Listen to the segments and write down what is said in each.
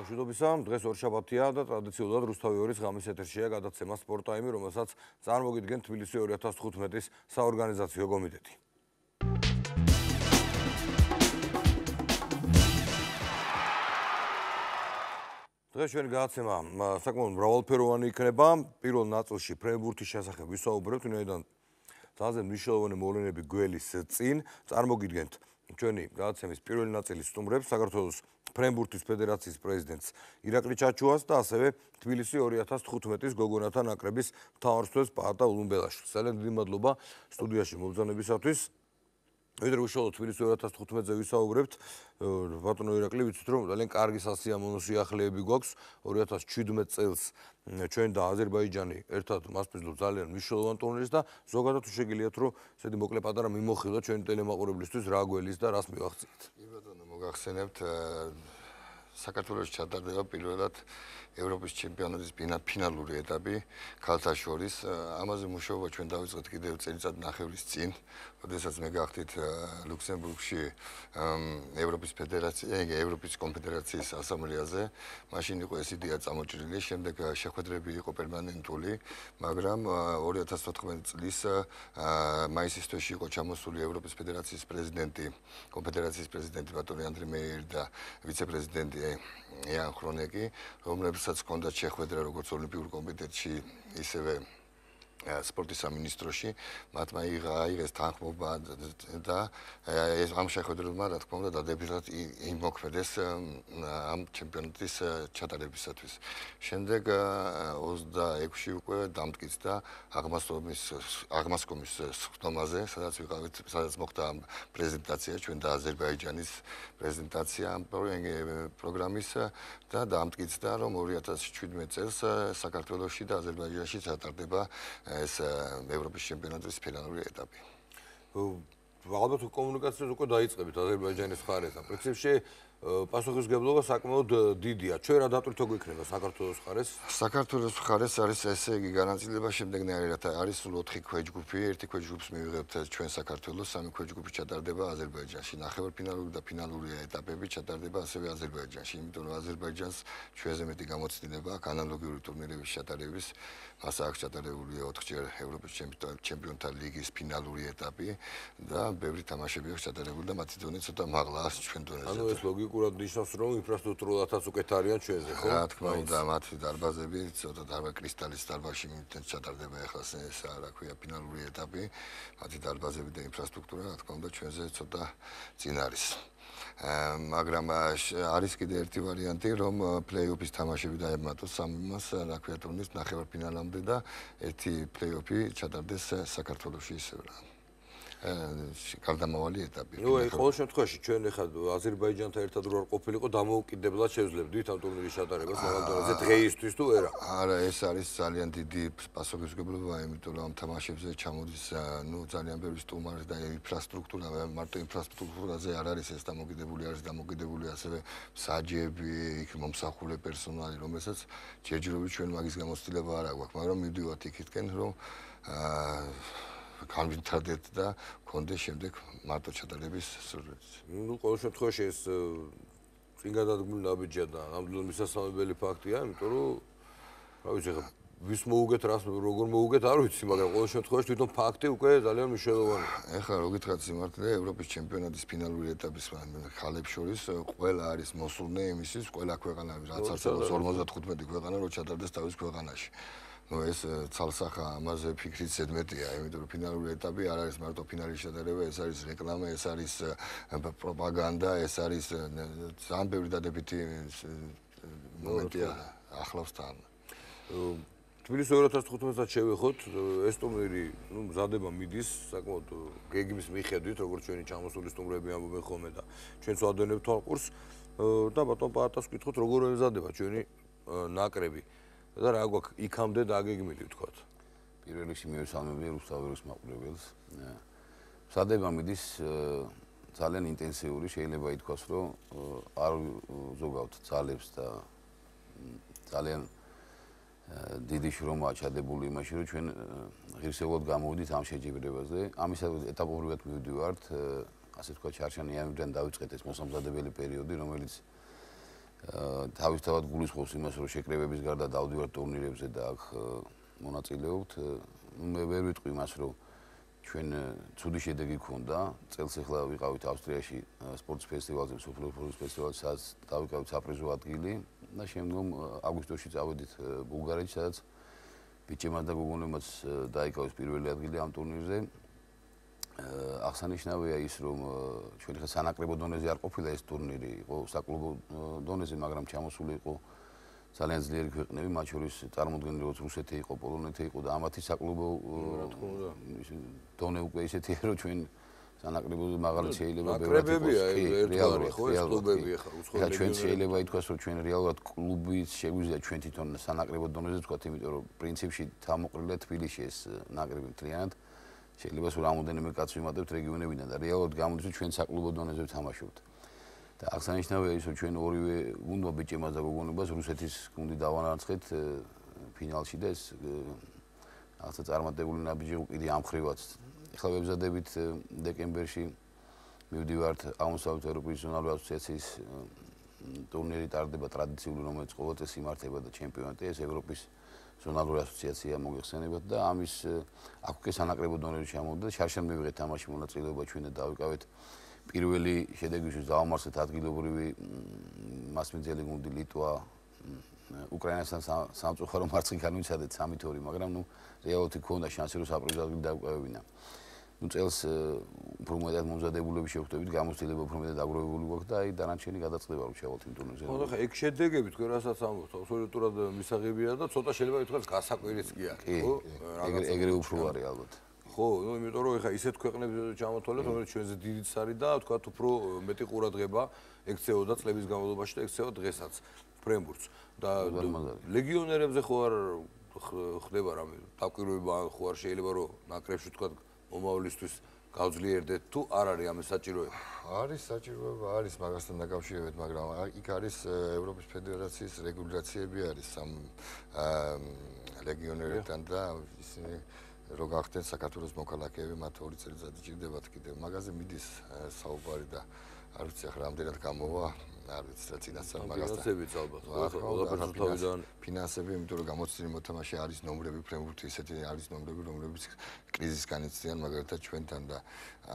მშვიდობისა, დღეს ორშაბათია და ტრადიციულად რუსთავი 2-ის ღამის ეთერშია გადაცემა სპორტ ტაიმი, რომელსაც წარმოგიდგენ თბილისი 2015-ის საორგანიზაციო კომიტეტი. დღეს ჩვენი გადაცემა საკმაოდ მრავალფეროვანი იქნება. პირველ ნაწილში ფრენბურთის შესახებ ვისაუბრებთ, ვინაიდან ძალზე მნიშვნელოვანი მოვლენები გველის წინ წარმოგიდგენთ ჩვენი გადაცემის პირველი ნაწილის სტუმრებს, საქართველოს ფრენბურთის ფედერაციის პრეზიდენტს ირაკლი ჩაჩუას და ასევე თბილისი 2015-ის გოგონათა ნაკრების მთავარსარდალს პაატა ულუმბელაშვილს. ძალიან დიდი მადლობა სტუდიაში მობრძანებისათვის. ვიდრე უშუალოდ თბილისი 2015-ზე ვისაუბრებთ, ბატონო ირაკლი, ვიცით რომ ძალიან კარგი სასიამოვნო სიახლეები გვაქვს. 2017 წელს ჩვენ და აზერბაიჯანი ერთად მასპინძლობთ ძალიან მნიშვნელოვან ტურნირს და ზოგადად თუ შეგიძლიათ რომ ესეთი მოკლე პატარა მიმოხილვა ჩვენი ტელემაყურებლისთვის რა გველის და რას მივახციეთ. ბატონო, მოგახსენებთ საქართველოს ჩატარდება პირველად ევროპის ჩემპიონატის ფინალური ეტაპი ქალთა შორის. ამაზე მუშაობა ჩვენ დავიწყეთ კიდევ წელიწად ნახევრის წინ, როდესაც მე გავხდით ლუქსემბურგში ევროპის კონფედერაციის ასამბლეაზე. მაშინ იყო ეს იდეა წამოჭრილი, შემდეგ შეხვედრები იყო პერმანენტული, მაგრამ 2014 წლის მაისის თვეში იყო ჩამოსული ევროპის ფედერაციის პრეზიდენტი, კონფედერაციის პრეზიდენტი ბატონი ანდრე მეიერი და ვიცე-პრეზიდენტი იან ხრონეკი, რომლებსაც ჰქონდათ შეხვედრა როგორც ოლიმპიურ კომიტეტში, ისევე სპორტის სამინისტროში, მათმა აიღეს თანხმობა და ამ შეხვედრებმა, რა თქმა უნდა, დადებითად იმოქმედეს ამ ჩემპიონატის ჩატარებისათვის. შემდეგ 26-ში უკვე დამტკიცდა აღმასკომის სხდომაზე, სადაც მოხდა პრეზენტაცია, ჩვენ და აზერბაიჯანის პრეზენტაცია ამ პროგრამის და დამტკიცდა, რომ 2017 წელს საქართველოში და აზერბაიჯანში ჩატარდება ეს ევროპის ჩემპიონატის ფინალური ეტაპი. ალბათ კომუნიკაციას უკვე დაიწყებით აზერბაიჯანის მხარესთან. პრინციპში პასუხისმგებლობა საკმაოდ დიდია. ჩვენ რა დატვირთო გვექნება საქართველოს მხარეს? საქართველოს მხარეს არის ესე იგი განაწილება შემდეგნაირი, რათა არის სულ 4 ქვეჯგუფი, ერთი ქვეჯგუფს მივიღებთ ჩვენ საქართველოს, 3 ქვეჯგუფი ჩატარდება აზერბაიჯანში. ნახევარფინალური და ფინალური ეტაპები ჩატარდება ასევე აზერბაიჯანში, იმიტომ რომ აზერბაიჯანს ჩვენზე მეტი გამოცდილება აქვს ანალოგიური ტურნირების ჩატარების. მას აქვს ჩატარებული 4-ჯერ ევროპის ჩემპიონთა ლიგის ფინალური ეტაპი და ბევრი თამაშები აქვს ჩატარებული და მათი დონე ცოტა მაღლა არის ჩვენ დონეზე. ანუ ეს ლოგიკურად ნიშნავს, რომ ინფრასტრუქტურათაც უკეთ არიან ჩვენზე, ხო? რა თქმა უნდა, მათი დარბაზები ცოტა კრისტალის დარბაზში ჩატარდება ახლა ეს რა ქვია ფინალური ეტაპი. მათი დარბაზები და ინფრასტრუქტურა, რა თქმა უნდა, ჩვენზე ცოტა წინ არის. მაგრამ არის კიდე ერთი ვარიანტი, რომ პლეი-ოფის თამაშები დაემატოს სამიმას, რა ქვია ტურნირის ნახევარფინალამდე და ერთი პლეი-ოფი ჩატარდეს საქართველოში ისევ რა. გარდამავალი ეტაპი. ყოველ შემთხვევაში ჩვენ ახლა აზერბაიჯანთან ერთად რო არ ყოფილიყო, დამოუკიდებლად შევძლებდით ამ ტურნირის ჩატარებას მაგალ დონეზე დღეისთვის თუ არა? არა, ეს არის ძალიან დიდი პასუხისმგებლობა, იმიტომ რომ ამ თამაშებზე ჩამოდის ძალიან ბევრი სტუმარი და ინფრასტრუქტურა, მარტო ინფრასტრუქტურაზე არ არის ეს დამოკიდებული, არის დამოკიდებული ასევე მსაჯები, იქ მომსახურე პერსონალი, რომელსაც ჯერჯერობით ჩვენ მაგის გამოცდილება არ აქვს, მაგრამ მივდივართ იქითკენ, რომ განვითარდეთ და გქონდეს შემდეგ მარტო ჩატარების სურვილი. ყოველ შემთხვევაში ეს წინ გადადგმული ნაბიჯია და ნამდვილად მისასალმებელი ფაქტია, იმიტომ რომ რა ვიცი, ვის მოუგეთ, რას როგორ მოუგეთ, არ ვიცი, მაგრამ ყოველ შემთხვევაში თვითონ ფაქტი უკვე ძალიან მნიშვნელოვანია. ეხლა რო გითხრათ სიმართლე, ევროპის ჩემპიონატის ფინალური ეტაპის ხალებს შორის ყველა არის მოსულნე იმისთვის, ყველა ქვეყანა, რაც არსებობს 55 ქვეყანა, რო ჩატარდეს თავის ქვეყანაში. ეს ცალსახა ამაზე ფიქრიც ზედმეტია, იმიტომ რომ ფინალური ეტაპი არ არის მარტო ფინალის ჩატარება, ეს არის რეკლამა, ეს არის პროპაგანდა, ეს არის ძალიან ბევრი დადებითი მომენტია ახლავს თან. თბილისი 2015-ად შევეხოთ, ეს ტურნირი, მზადება მიდის საკმაოდ გეგმის მიხედვით, როგორც ჩვენი ჩამოსული სტუმრები ამბობენ ხოლმე და ჩვენც ვადევნებთ თვალყურს და ბატონ პაატას ვკითხოთ, როგორ ემზადება ჩვენი ნაკრები. და რა გვაქვს იქამდე დაგეგმილი ვთქვათ. პირველ რიგში მივესალმები რუსთავის მაყურებელს. მზადება მიდის ძალიან ინტენსიური, შეიძლება ითქვას, რომ არ ზოგავთ ძალებს და ძალიან დიდი შრომაა ჩადებული იმაში, რომ ჩვენ ღირსეულად გამოვიდით ამ შეჯიბრებაზე. ამისათვის ეტაპობრივად მივდივართ, ასე ვთქვათ, ჩარჩანი იანვრიდან დავიწყეთ ეს მოსამზადებელი პერიოდი, რომელიც თავისთავად გულისხმობს იმას, რომ შეკრებების გარდა დავდივართ ტურნირებზე და აქ მონაწილეობთ. მე ვერ ვიტყვი იმას, რომ ჩვენ ცუდი შედეგი გქონდა. წელს ახლა ვიყავით ავსტრიაში სპორტის ფესტივალზე, სოფლის ფესტივალზე, სადაც დავიკავით საპრიზო ადგილი და შემდგომ აგვისტოში წავედით ბულგარეთში, სადაც ბიჭებმა და გოგონებმაც დაიკავეს პირველი ადგილი ამ ტურნირზე. აღსანიშნავია ის, რომ ჩვენ ხა სანაკრებო დონეზე არ ყოფილა ეს ტურნირი, იყო საკლუბო დონეზე, მაგრამ ჩამოსული იყო ძალიან ძლიერი ქვეყნები, მათ შორის წარმოდგენილი როგორც რუსეთი იყო, პოლონეთი იყო და ამათი საკლუბო დონე უკვე ისეთია, რომ ჩვენ სანაკრებოზე მაღალი შეიძლება ბევრად იყოს. რეალურად ხო ეს კლუბები ხარ უცხოელი. ჩვენ შეიძლება ითქვას, რომ ჩვენ რეალურად კლუბის შეგვიძლია ჩვენ თვითონ სანაკრებო დონეზე ვთქვათ, იმიტომ რომ პრინციპში თავმოყრილია თბილისში ეს ნაკრები მთლიანად. შეიძლება სულ რამოდენიმე კაცს ვიმატებთ რეგიონებიდან და რეალურად გამოდის ჩვენ საკლუბო დონეზე ვთამაშობთ. და აღსანიშნავია ის, რომ ჩვენ ორივე გუნდმა ბიჭებმა და გოგონებას რუსეთის გუნდი დავანარცხეთ ფინალში და ეს რაღაცა წარმატებული ნაბიჯი კიდე ამ ხრივაც. ეხლა ვებზადებით დეკემბერში მივდივართ აღმოსავლეთ ევროპის ზონალური ასოციაციის ტურნირი ტარდება ტრადიციული, რომელიც ყოველწელს იმართება და ჩემპიონატი ეს ევროპის ზონალური ასოციაცია მოგეხსენებათ და ამის აქ უკვე სანაკრებო დონეზე ჩამოვიდა და შარშან მივიღეთ თამაში მონაწილეობა ჩვენ და დავიკავეთ პირველი შედეგისთვის დავამარცხეთ ადგილობრივი მასპინძელი გუნდი ლიტვა უკრაინასთან სამწუხარო მარცხი განვიცადეთ 3-2, მაგრამ ნუ რეალურად ჰქონდა შანსი რომ საპრიზო ადგილი დავიკავებინა. ნუ წელს უფრო მეტად მომზადებულები შევხვდებით, გამოცდილება უფრო მეტად აგროვებული გვაქვს და აი დანარჩენი გადაწყდება რომ ჩავალთ იმ ტურნირზე. ხო, ხა ეგ შედეგები თქვენ რასაც ამბობთ, აბსოლუტურად მისაღებია და ცოტა შეიძლება ითქვას გასაკვირიც კი არის, ხო? ეგრე უფრო არის ალბათ. ხო, ნუ იმიტომ რომ ეხა ისეთ ქვეყნებზე ჩამოთვალეთ, რომელიც ჩვენზე დიდიც არის და თქვათ უფრო მეტი ყურადღება ექცეოდა წლების განმავლობაში და ექცევა დღესაც ფრენბურთს და ლეგიონერებზე ხო არ ხდება რამე დაკვირვება ხო არ შეიძლება რომ ნაკრებში თქვათ მომავლისთვის გავძლიერდეთ თუ არ არის ამის საჭიროება? არის საჭიროება, არის მაგასთან დაკავშირებით, მაგრამ იქ არის ევროპის ფედერაციის რეგულაციები არის ამ ლეგიონერებთან და ისინი რო გახდნენ საქართველოს მოქალაქეები, მათ 2 წელიწადი ჭირდებათ კიდევ. მაგაზე მიდის საუბარი და არ ვიცი ახლა რამდენად გამოვა, არ ვიცი რა წინასწარ მაგასთან. ფინანსებიც ალბათ, ყველაფერს თავიდან ფინანსები, იმიტომ რომ გამოცდილი მოთამაშე არის ნომრები, ფრენბურთი ისეთი არის ნომრები, რომლებიც კრიზისს განიცდიან მაგალითად ჩვენთან და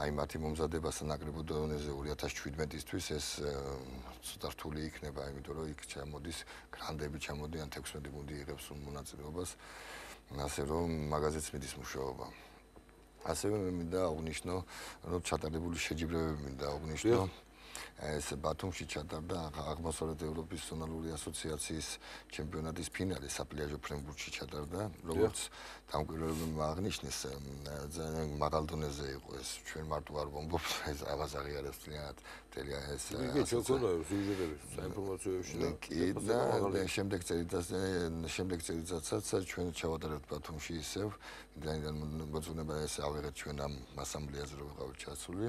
აი მათი მომზადება სანაკრებო დონეზე 2017-ისთვის ეს ცოტა რთული იქნება, იმიტომ რომ იქ ჩამოდის გრანდები, ჩამოდიან 16 გუნდი იღებს მონაწილეობას. ასე რომ მაგაზეც მიდის მუშაობა. ასევე მე მინდა აღვნიშნო, რომ ჩატარებული შეჯიბრებები მინდა აღვნიშნო. ეს ბათუმში ჩატარდა აღმოსავლეთ ევროპის ზონალური ასოციაციის ჩემპიონატის ფინალი საფლიაჟო ფრენბურთში ჩატარდა, როგორც დამკვირვებლებმა აღნიშნეს, ძალიან მაღალ დონეზე იყო ეს. ჩვენ მარტო არ ვამბობთ, ეს რაღაც აღიარებს ძალიან ტელია ეს. იგი ჩოქონდა სიუჟეტები საინფორმაციოებში და შემდეგ წელიწადსაც ჩვენ ჩავატარებთ ბათუმში ისევ, ძალიან მოწონება ეს ავიღეთ ჩვენ ამ ასამბლეაზე რომ ვიყავით ჩასული,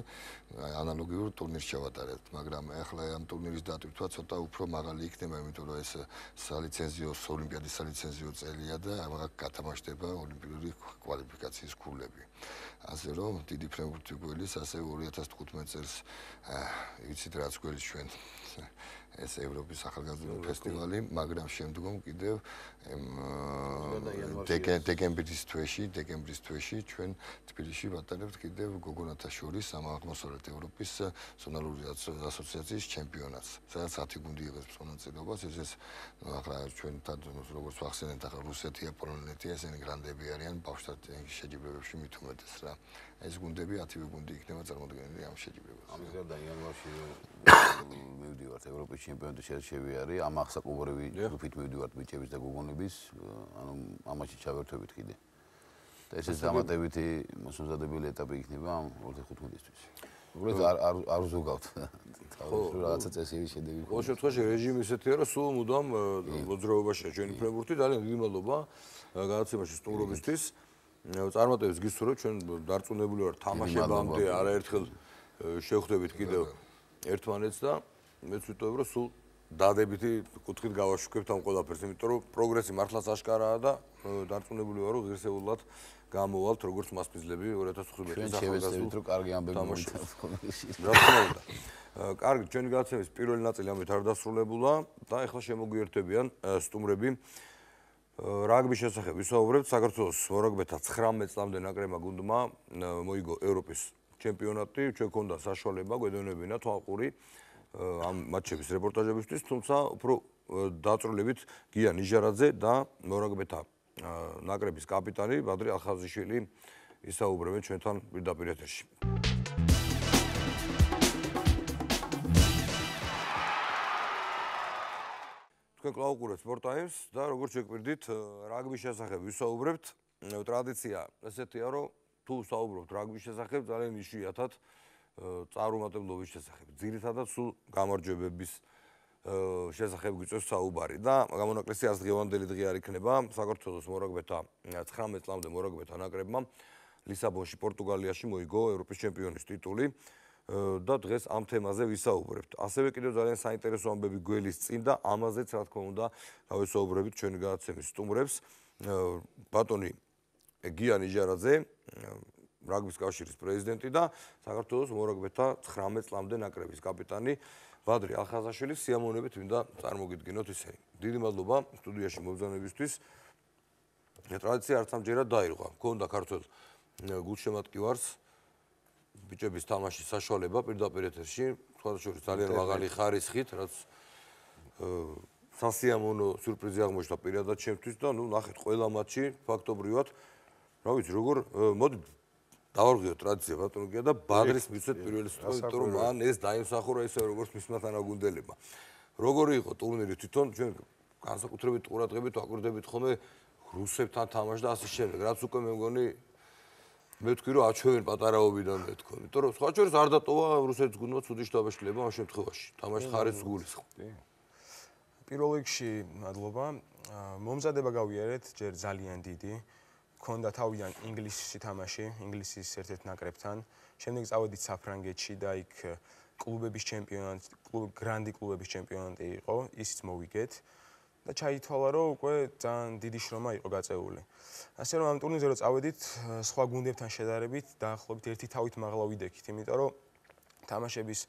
ანალოგიურ ტურნირს ჩავატარებთ, მაგრამ ახლა ამ ტურნირის დატვირთვა ცოტა უფრო მაღალი იქნება, იმიტომ რომ ეს სალიცენზიო ოლიმპიადის სალიცენზიო წელია და ამაღ გათამაშდება ოლიმპიური კვალიფიკაციის ქულები. ასე რომ დიდი ფრენბურთი გველის, ასე 2015 წელს იცით რაც გველის ჩვენ ეს ევროპის ახალგაზრდული ფესტივალი, მაგრამ შემდგომ კიდევ დეკემბრის თვეში ჩვენ თბილისში ვატარებთ კიდევ გოგონათა შორის ამ აღმოსავლეთ ევროპის ზონალური ასოციაციის ჩემპიონატს, სადაც 10 გუნდი იღებს მონაწილეობას. ეს ახლა ჩვენთან როგორც ვახსენეთ, ახლა რუსეთია, პოლონეთი, ესენი გრანდები არიან ბავშვთა შეჯიბრებებში მით უმეტეს რა. ეს გუნდები 10 გუნდი იქნება წარმოდგენილი ამ შეჯიბრებაზე. ამის გარდა იანვარში მივდივართ ევროპის ჩემპიონატის შერჩევი არის, ამ ახსაკობრივი ჯგუფით მივდივართ ბიჭების და გოგონების, ანუ ამაში ჩავერთვებით კიდე. და ესეც დამატებითი მოსამზადებელი ეტაპი იქნება ამ 2015-ისთვის. უბრალოდ არ ვზოგავთ. ხო, რაღაცა წესიერი შედეგი. ყოველ შემთხვევაში რეჟიმი ისეთია, რომ სულ მუდამ მოძრაობაშია ჩვენი ფრენბურთი, ძალიან დიდი მადლობა გადაცემაში სტუმრობისთვის. წარმატებებს გისურვებთ, ჩვენ დარწმუნებული ვართ თამაშებამდე არაერთხელ შევხვდებით კიდევ ერთმანეთს და მეც ვიტყოდი, რომ სულ დადებითი კუთხით გავაშუქებთ ამ ყველაფერს, იმიტომ რომ პროგრესი მართლაც აშკარაა და დარწმუნებული ვარ, რომ ღირსეულად გამოვალთ როგორც მასპინძლები 2015 წელს ახალგაზრდულ ჩვენ შევეცდებით, რომ კარგი ამბები რა თქმა უნდა. კარგი, ჩვენი გადაცემის პირველი ნაწილი ამით არ დასრულებულა და ეხლა შემოგვიერთებიან სტუმრები. რაგბის შესახებ ვისაუბრებთ. საქართველოს მორაგბეთა 19 წლამდე ნაკრებმა გუნდმა მოიგო ევროპის ჩემპიონატი. ჩვენ გქონდა საშუალება გვედონებინა თვალყური ამ მატჩების რეპორტაჟებისთვის, თუმცა უფრო დაწვრილებით გია ნიჟარაძე და მორაგბეთა ნაკრების კაპიტანი ბადრი ალხაზიშვილი ისაუბრებენ ჩვენთან პირდაპირ ეთერში. თქვენ კვლავ უყურებთ Sport Times და როგორც შეგვირდით რაგბის შესახებ ვისაუბრებთ. ტრადიცია ესეთია, რომ თუ საუბრობთ რაგბის შესახებ, ძალიან იშვიათად წარუმატებლობის შესახებ. ძირითადად სულ გამარჯვებების შესახებ გვიწევს საუბარი და გამონაკლისი ასდღევანდელი დღე არ იქნება საქართველოს მორაგბეთა 19 წლამდე მორაგბეთა ნაკრებმა ლისაბონში პორტუგალიაში მოიგო ევროპის ჩემპიონის ტიტული და დღეს ამ თემაზე ვისაუბრებთ. ასევე კიდევ ძალიან საინტერესო ამბები გველის წინ და ამაზეც რა თქმა უნდა გავესაუბრებით ჩვენი გადაცემის სტუმრებს. ბატონი გია ნიჟარაძე, რაგბის კავშირის პრეზიდენტი და საქართველოს მორაგბეთა 19 წლამდე ნაკრების კაპიტანი ბადრი ალხაზაშვილი. სიამოვნებით მინდა წარმოგიდგინოთ ისინი. დიდი მადლობა სტუდიაში მობრძანებისთვის. ტრადიცია არც ამჯერად დაირღვა. მქონდა ქართველ გულშემატკივარს ბიჭების თამაშის საშუალება პირდაპირ ეთერში, თვალსაჩინო ძალიან მაღალი ხარისხით, რაც სასიამოვნო სიურპრიზი აღმოჩნდა პირადად ჩემთვის და ნუ ნახეთ ყველა მატჩი ფაქტობრივად, რა ვიცი, როგორ მოდი დავარღვიოთ ტრადიცია ბატონო გია და ბადრის მიცეთ პირველი სიტყვა, იმიტომ რომ მან ეს დაიმსახურა ისე როგორც მისმა თანაგუნდელებმა. როგორი იყო ტურნირი თვითონ ჩვენ განსაკუთრებით ყურადღებით ვაკურდებით ხოლმე რუსებთან თამაშს და ასე შემდეგ, რაც უკვე მე მგონი მე ვთქვი რომ აჩვევენ პატარაობიდან მე თქო, იმიტომ რომ სხვა შორის არ დატოვა რუსეთის გუნდმა ცუდი შთაბეჭდილება ამ შემთხვევაში. თამაშის ხარისხს გულისხმობ. პირველ რიგში მადლობა. მომზადება გავიარეთ ჯერ ძალიან დიდი. მქონდა თავიდან ინგლისში თამაში, ინგლისის ერთ-ერთ ნაკრებთან. შემდეგ წავედით საფრანგეთში და იქ კლუბების ჩემპიონატი, გრანდი კლუბების ჩემპიონატი იყო, ისიც მოვიგეთ. და ჩაითვალა, რომ უკვე ძალიან დიდი შრომა იყო გაწეული. ასე რომ ამ ტურნირზე რო წავედით, სხვა გუნდებთან შედარებით დაახლოებით ერთი თავით მაღლა ვიდექით, იმიტომ რომ თამაშების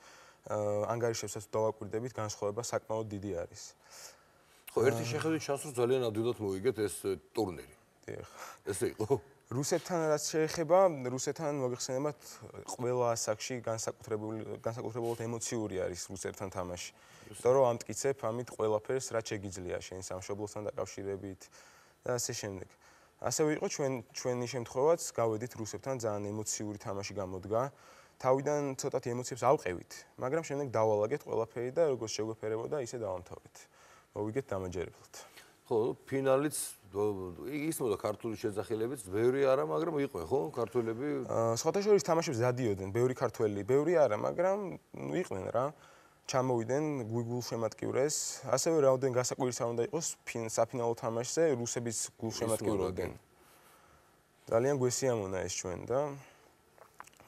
ანგარიშებსაც დავაკვირდებით, განსხვავება საკმაოდ დიდი არის. ხო, ერთი შეხედვით ჩანს, რომ ძალიან ადვილად მოიგეთ ეს ტურნირი. დიახ. ესე იყო. რუსეთთან რაც შეეხება, რუსეთთან მოგეხსენებათ, ყველა ასაკში განსაკუთრებულად ემოციური არის რუსეთთან თამაში. იმიტომ რომ ამტკიცებ ამით ყველაფერს, რაც შეგიძლია შენ სამშობლოსთან დაკავშირებით და ასე შემდეგ. ასევე იყო ჩვენი შემთხვევაც, გავედით რუსებთან ძალიან ემოციური თამაში გამოდგა. თავიდან ცოტათი ემოციებს ავყევით, მაგრამ შემდეგ დავალაგეთ ყველაფერი და როგორც შეგვეფერებოდა, ისე დავამთავრეთ. მოვიგეთ დამაჯერებლად. ხო, ფინალიც ისმოდა ქართული შეძახილებიც, ბევრი არა, მაგრამ იყვნენ, ხო, ქართველები? სხვათა შორის თამაშებს დადიოდნენ, ბევრი ქართველი, ბევრი არა, მაგრამ იყვნენ რა. ჩამოვიდნენ გულშემატკივრეს, ასევე რაოდენ გასაკვირის არ უნდა იყოს საფინალო თამაშზე რუსების გულშემატკივრობდნენ. ძალიან გვესიამონა ეს ჩვენ და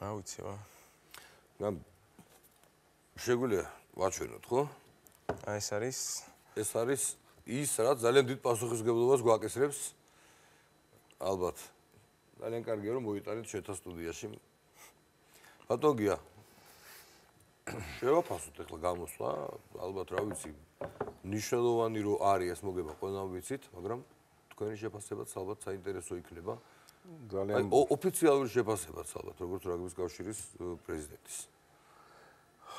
რა ვიცი რა. შეგვიძლია ვაჩვენოთ, ხო? ეს არის ის, რაც ძალიან დიდ პასუხისმგებლობას გვაკისრებს. ალბათ. ძალიან კარგია რომ მოიტანეთ ჩვენთან სტუდიაში. ბატონო გია, შევაფასოთ ახლა გამოსვლა, ალბათ რა ვიცი, ნიშნულოვანი რო არის ეს მოგება ყველამ ვიცით, მაგრამ თქვენი შეფასებაც ალბათ საინტერესო იქნება. ძალიან ოფიციალური შეფასებაც ალბათ, როგორც რაგბის კავშირის პრეზიდენტის.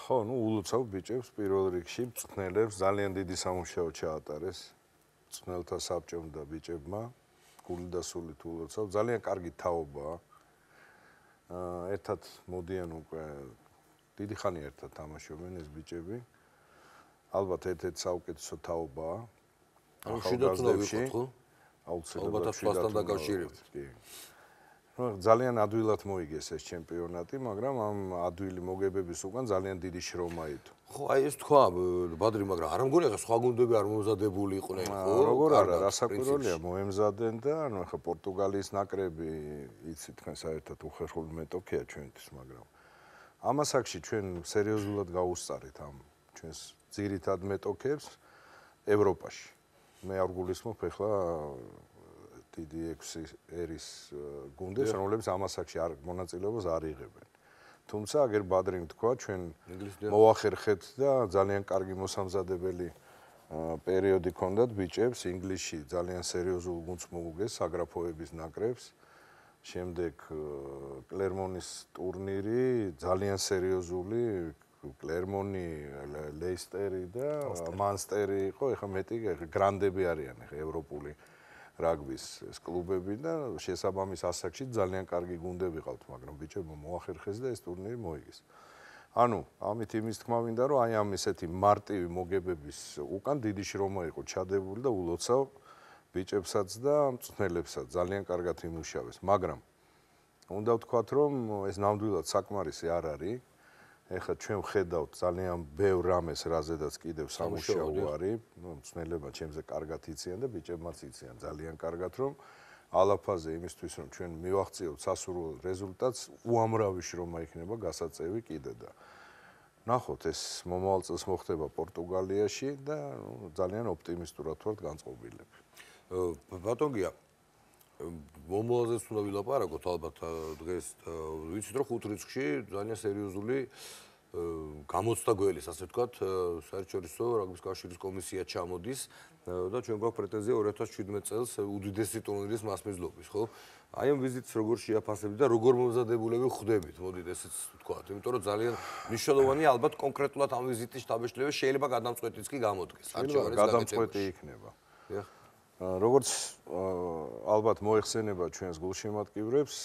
ხო, ნუ ულოცავ ბიჭებს პირველ რიგში, მწვრთნელებს ძალიან დიდი სამუშაო ჩაატარეს. მწვრთნელთა საბჭომ და ბიჭებმა, გული და სულით ულოცავ, ძალიან კარგი თაობაა. ერთად მოდიან უკვე დიდი ხანი ერთად თამაშობენ ეს ბიჭები. ალბათ ერთ-ერთი საუკეთესო თაობაა. შედარებით ვიყოთ, ხო? აუცილებლად შედარებით დაკავშირებით. კი. ძალიან ადვილად მოიგეს ეს ჩემპიონატი, მაგრამ ამ ადვილი მოგებების უკან ძალიან დიდი შრომა ითო. ხო, აი ეს თქვა ბადრი, მაგრამ არ მგონია ხა სხვა გუნდები არ მომზადებული იყვნენ, ხო? როგორ არა, რასაკვირველია, მოემზადენ და ანუ ხა პორტუგალიის ნაკრები, იცი თქვენ საერთოდ უხერხული მეტოქეა ჩვენთვის, მაგრამ ამ ასაკში ჩვენ სერიოზულად გავუსწარით ამ ჩვენს ძირითად მეტოქებს ევროპაში. მე არ გულისხმობ ახლა დიდი 6 ერის გუნდებს, რომლებიც ამ ასაკში მონაწილეობას არ იღებენ. თუმცა აგერ ბადრიმ თქვა, ჩვენ მოვახერხეთ და ძალიან კარგი მოსამზადებელი პერიოდი ჰქონდათ ბიჭებს ინგლისში ძალიან სერიოზულ გუნდს მოუგეს საგრაფოების ნაკრებს. შემდეგ კლერმონის ტურნირი ძალიან სერიოზული კლერმონი, ლეისტერი და მანსტერი იყო, ეხლა მეტი გრანდები არიან ეხლა ევროპული რაგბის ეს კლუბები და შესაბამის ასაკში ძალიან კარგი გუნდები ყავთ, მაგრამ ბიჭებმა მოახერხეს და ეს ტურნირი მოიგეს. ანუ, ამით იმის თქმა მინდა, რომ აი ამ ესეთი მარტივი მოგებების უკან დიდი შრომა იყო ჩადებული და ულოცავ ბიჭებსაც და მწვრთნელებსაც ძალიან კარგად იმუშავეს, მაგრამ უნდა ვთქვათ, რომ ეს ნამდვილად საკმარისი არ არის. ეხლა ჩვენ ვხედავთ ძალიან ბევრ რამეს, რაზედაც კიდევ სამუშაო არის. მწვრთნელებმა ჩემზე კარგად იციან და ბიჭებმაც იციან ძალიან კარგად, რომ ალაფაზე იმისთვის, რომ ჩვენ მივაღწიოთ სასურველ რეზულტატს, უამრავი შრომა იქნება გასაწევი კიდე და ნახოთ, ეს მომავალ წელს მოხდება პორტუგალიაში და ძალიან ოპტიმისტურად ვართ განწყობილები. ბატონგია, მომავალზეც უნდა ვილაპარაკოთ ალბათ დღეს. ვიცით, რომ 5 რიცხვში ძალიან სერიოზული გამოცდა გველის, ასე ვთქვათ, საერთაშორისო რაგბის კავშირის კომისია ჩამოდის და ჩვენ გვაქვს პრეტენზია 2017 წელს უდიდესი ტურნირის მასპინძლობის, ხო? აი ამ ვიზიტს როგორ შეაფასებთ და როგორ მომზადებულები ხვდებით, მოდით ესეც ვთქვათ, იმიტომ რომ ძალიან მნიშვნელოვანია ალბათ კონკრეტულად ამ ვიზიტის შთაბეჭდილება შეიძლება გადამწყვეტიც კი გამოდგეს. გადამწყვეტი იქნება. როგორც ალბათ მოეხსენება ჩვენს გულშემატკივრებს,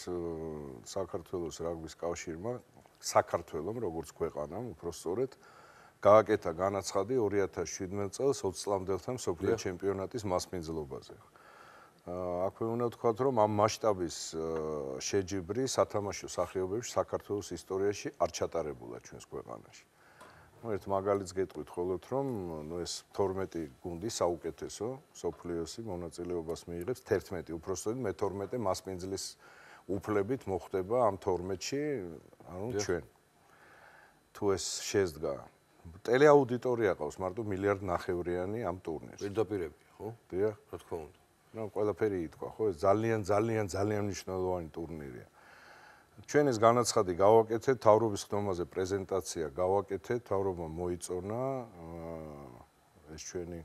საქართველოს რაგბის კავშირმა, საქართველოს როგორც ქვეყანამ, უფრო სწორედ, გააკეთა განაცხადი 2017 წელს 20 წლამდელთა მსოფლიო ჩემპიონატის მასპინძლობაზე. აქვე უნდა ვთქვათ, რომ ამ მასშტაბის შეჯიბრი სათამაშო სახეობებში საქართველოს ისტორიაში არ ჩატარებულა ჩვენს ქვეყანაში. ერთ მაგალითს გეტყვით ხოლოთ, რომ ეს 12 გუნდი საუკეთესო სოფლიოსი მონაწილეობას მიიღებს 11, უпростоოდ მე-12 მასპინძლის უფლებით მოხდება ამ 12-ში, ანუ ჩვენ. თუ ეს შეძდგა, ტელეაუდიტორია ყავს მარტო 1.5 მილიარდიანი ამ ტურნირს. პირდაპირები, ხო? დიახ, რა თქმა უნდა. ნუ ყველაფერი ითქვა, ხო? ეს ძალიან მნიშვნელოვანი ტურნირია. ჩვენ ეს განაცხადი გავაკეთეთ, თავრობის ხდომაზე პრეზენტაცია გავაკეთეთ, თავრობამ მოიწონა ეს ჩვენი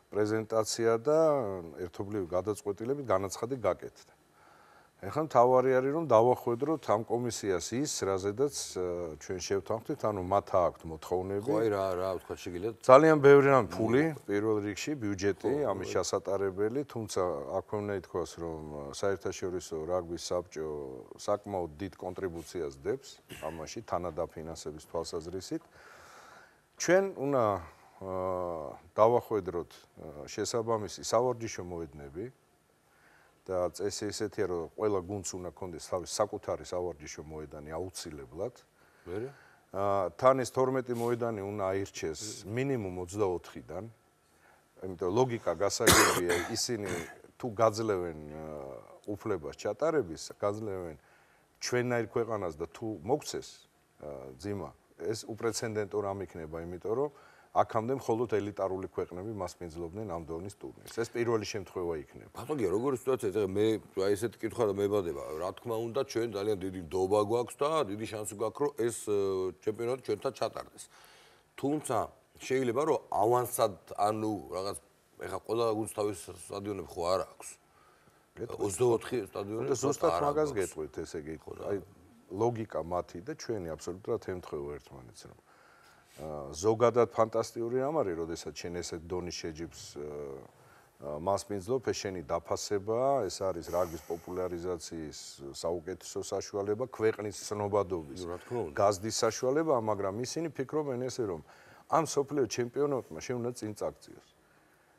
პრეზენტაცია და ერთობლივი გადაწყვეტილებით განაცხადი გაკეთდა. ეხლა მთავარი არის რომ დავახვედროთ ამ კომისიას ის, რაზედაც ჩვენ შევთანხმდით, ანუ მათ აქვთ მოთხოვნები. ხო, აი რა ვთქვა შეგიძლიათ? ძალიან ბევრი რამ ფული, პირველ რიგში ბიუჯეტი, ამის შესატარებელი, თუმცა აქვე უნდა ითქვას, რომ საერთაშორისო რაგბის საბჭო საკმაოდ დიდ კონტრიბუციას დებს ამაში თანადაფინანსების თვალსაზრისით. ჩვენ უნდა დავახვედროთ შესაბამისი სავარჯიშო მოედნები და წესი ესეთია, რომ ყველა გუნდს უნდა ქონდეს თავის საკუთარი სავარჯიშო მოედანი აუცილებლად. მერე? თან ეს 12 მოედანი უნდა აირჩეს მინიმუმ 24-დან. იმიტომ ლოგიკა გასაგებია, ისინი თუ გაძლევენ უფლებას ჩატარების, გაძლევენ ჩვენნაირ ქვეყანას და თუ მოგცეს ძიმა, ეს უპრეცედენტო რამ იქნება, იმიტომ რომ აქამდე მხოლოდ ელიტარული ქვეყნები მასპინძლობდნენ ამ დონის ტურნირს. ეს პირველი შემთხვევა იქნება. ბატონგია, როგორი სიტუაციაა? ეხლა მე აი ესეთი კითხვა და მებადება. რა თქმა უნდა, ჩვენ ძალიან დიდი ნდობა გვაქვს და დიდი შანსი გვაქვს, რომ ეს ჩემპიონატი ჩვენთან ჩატარდეს. თუმცა შეიძლება რომ ავანსად, ანუ რაღაც ეხლა ყველა გუნდს თავის სტადიონები ხო არ აქვს. 24 სტადიონი. და ზუსტად მაგას გეტყვით, ესე იგი, აი ლოგიკა მათი და ჩვენი აბსოლუტურად ემთხვევა ერთმანეთს, რომ ზოგადად ფანტასტიკური რამ არის, როდესაც შენ ესეთ დონის შეჯიბს მასპინძლობ, ეს შენი დაფასება, ეს არის რაგბის პოპულარიზაციის საუკეთესო საშუალება, ქვეყნის ცნობადობის გაზრდის საშუალება, მაგრამ ისინი ფიქრობენ ესე, რომ ამ სოფლიო ჩემპიონატმა შენ უნდა წინ წაგწიოს.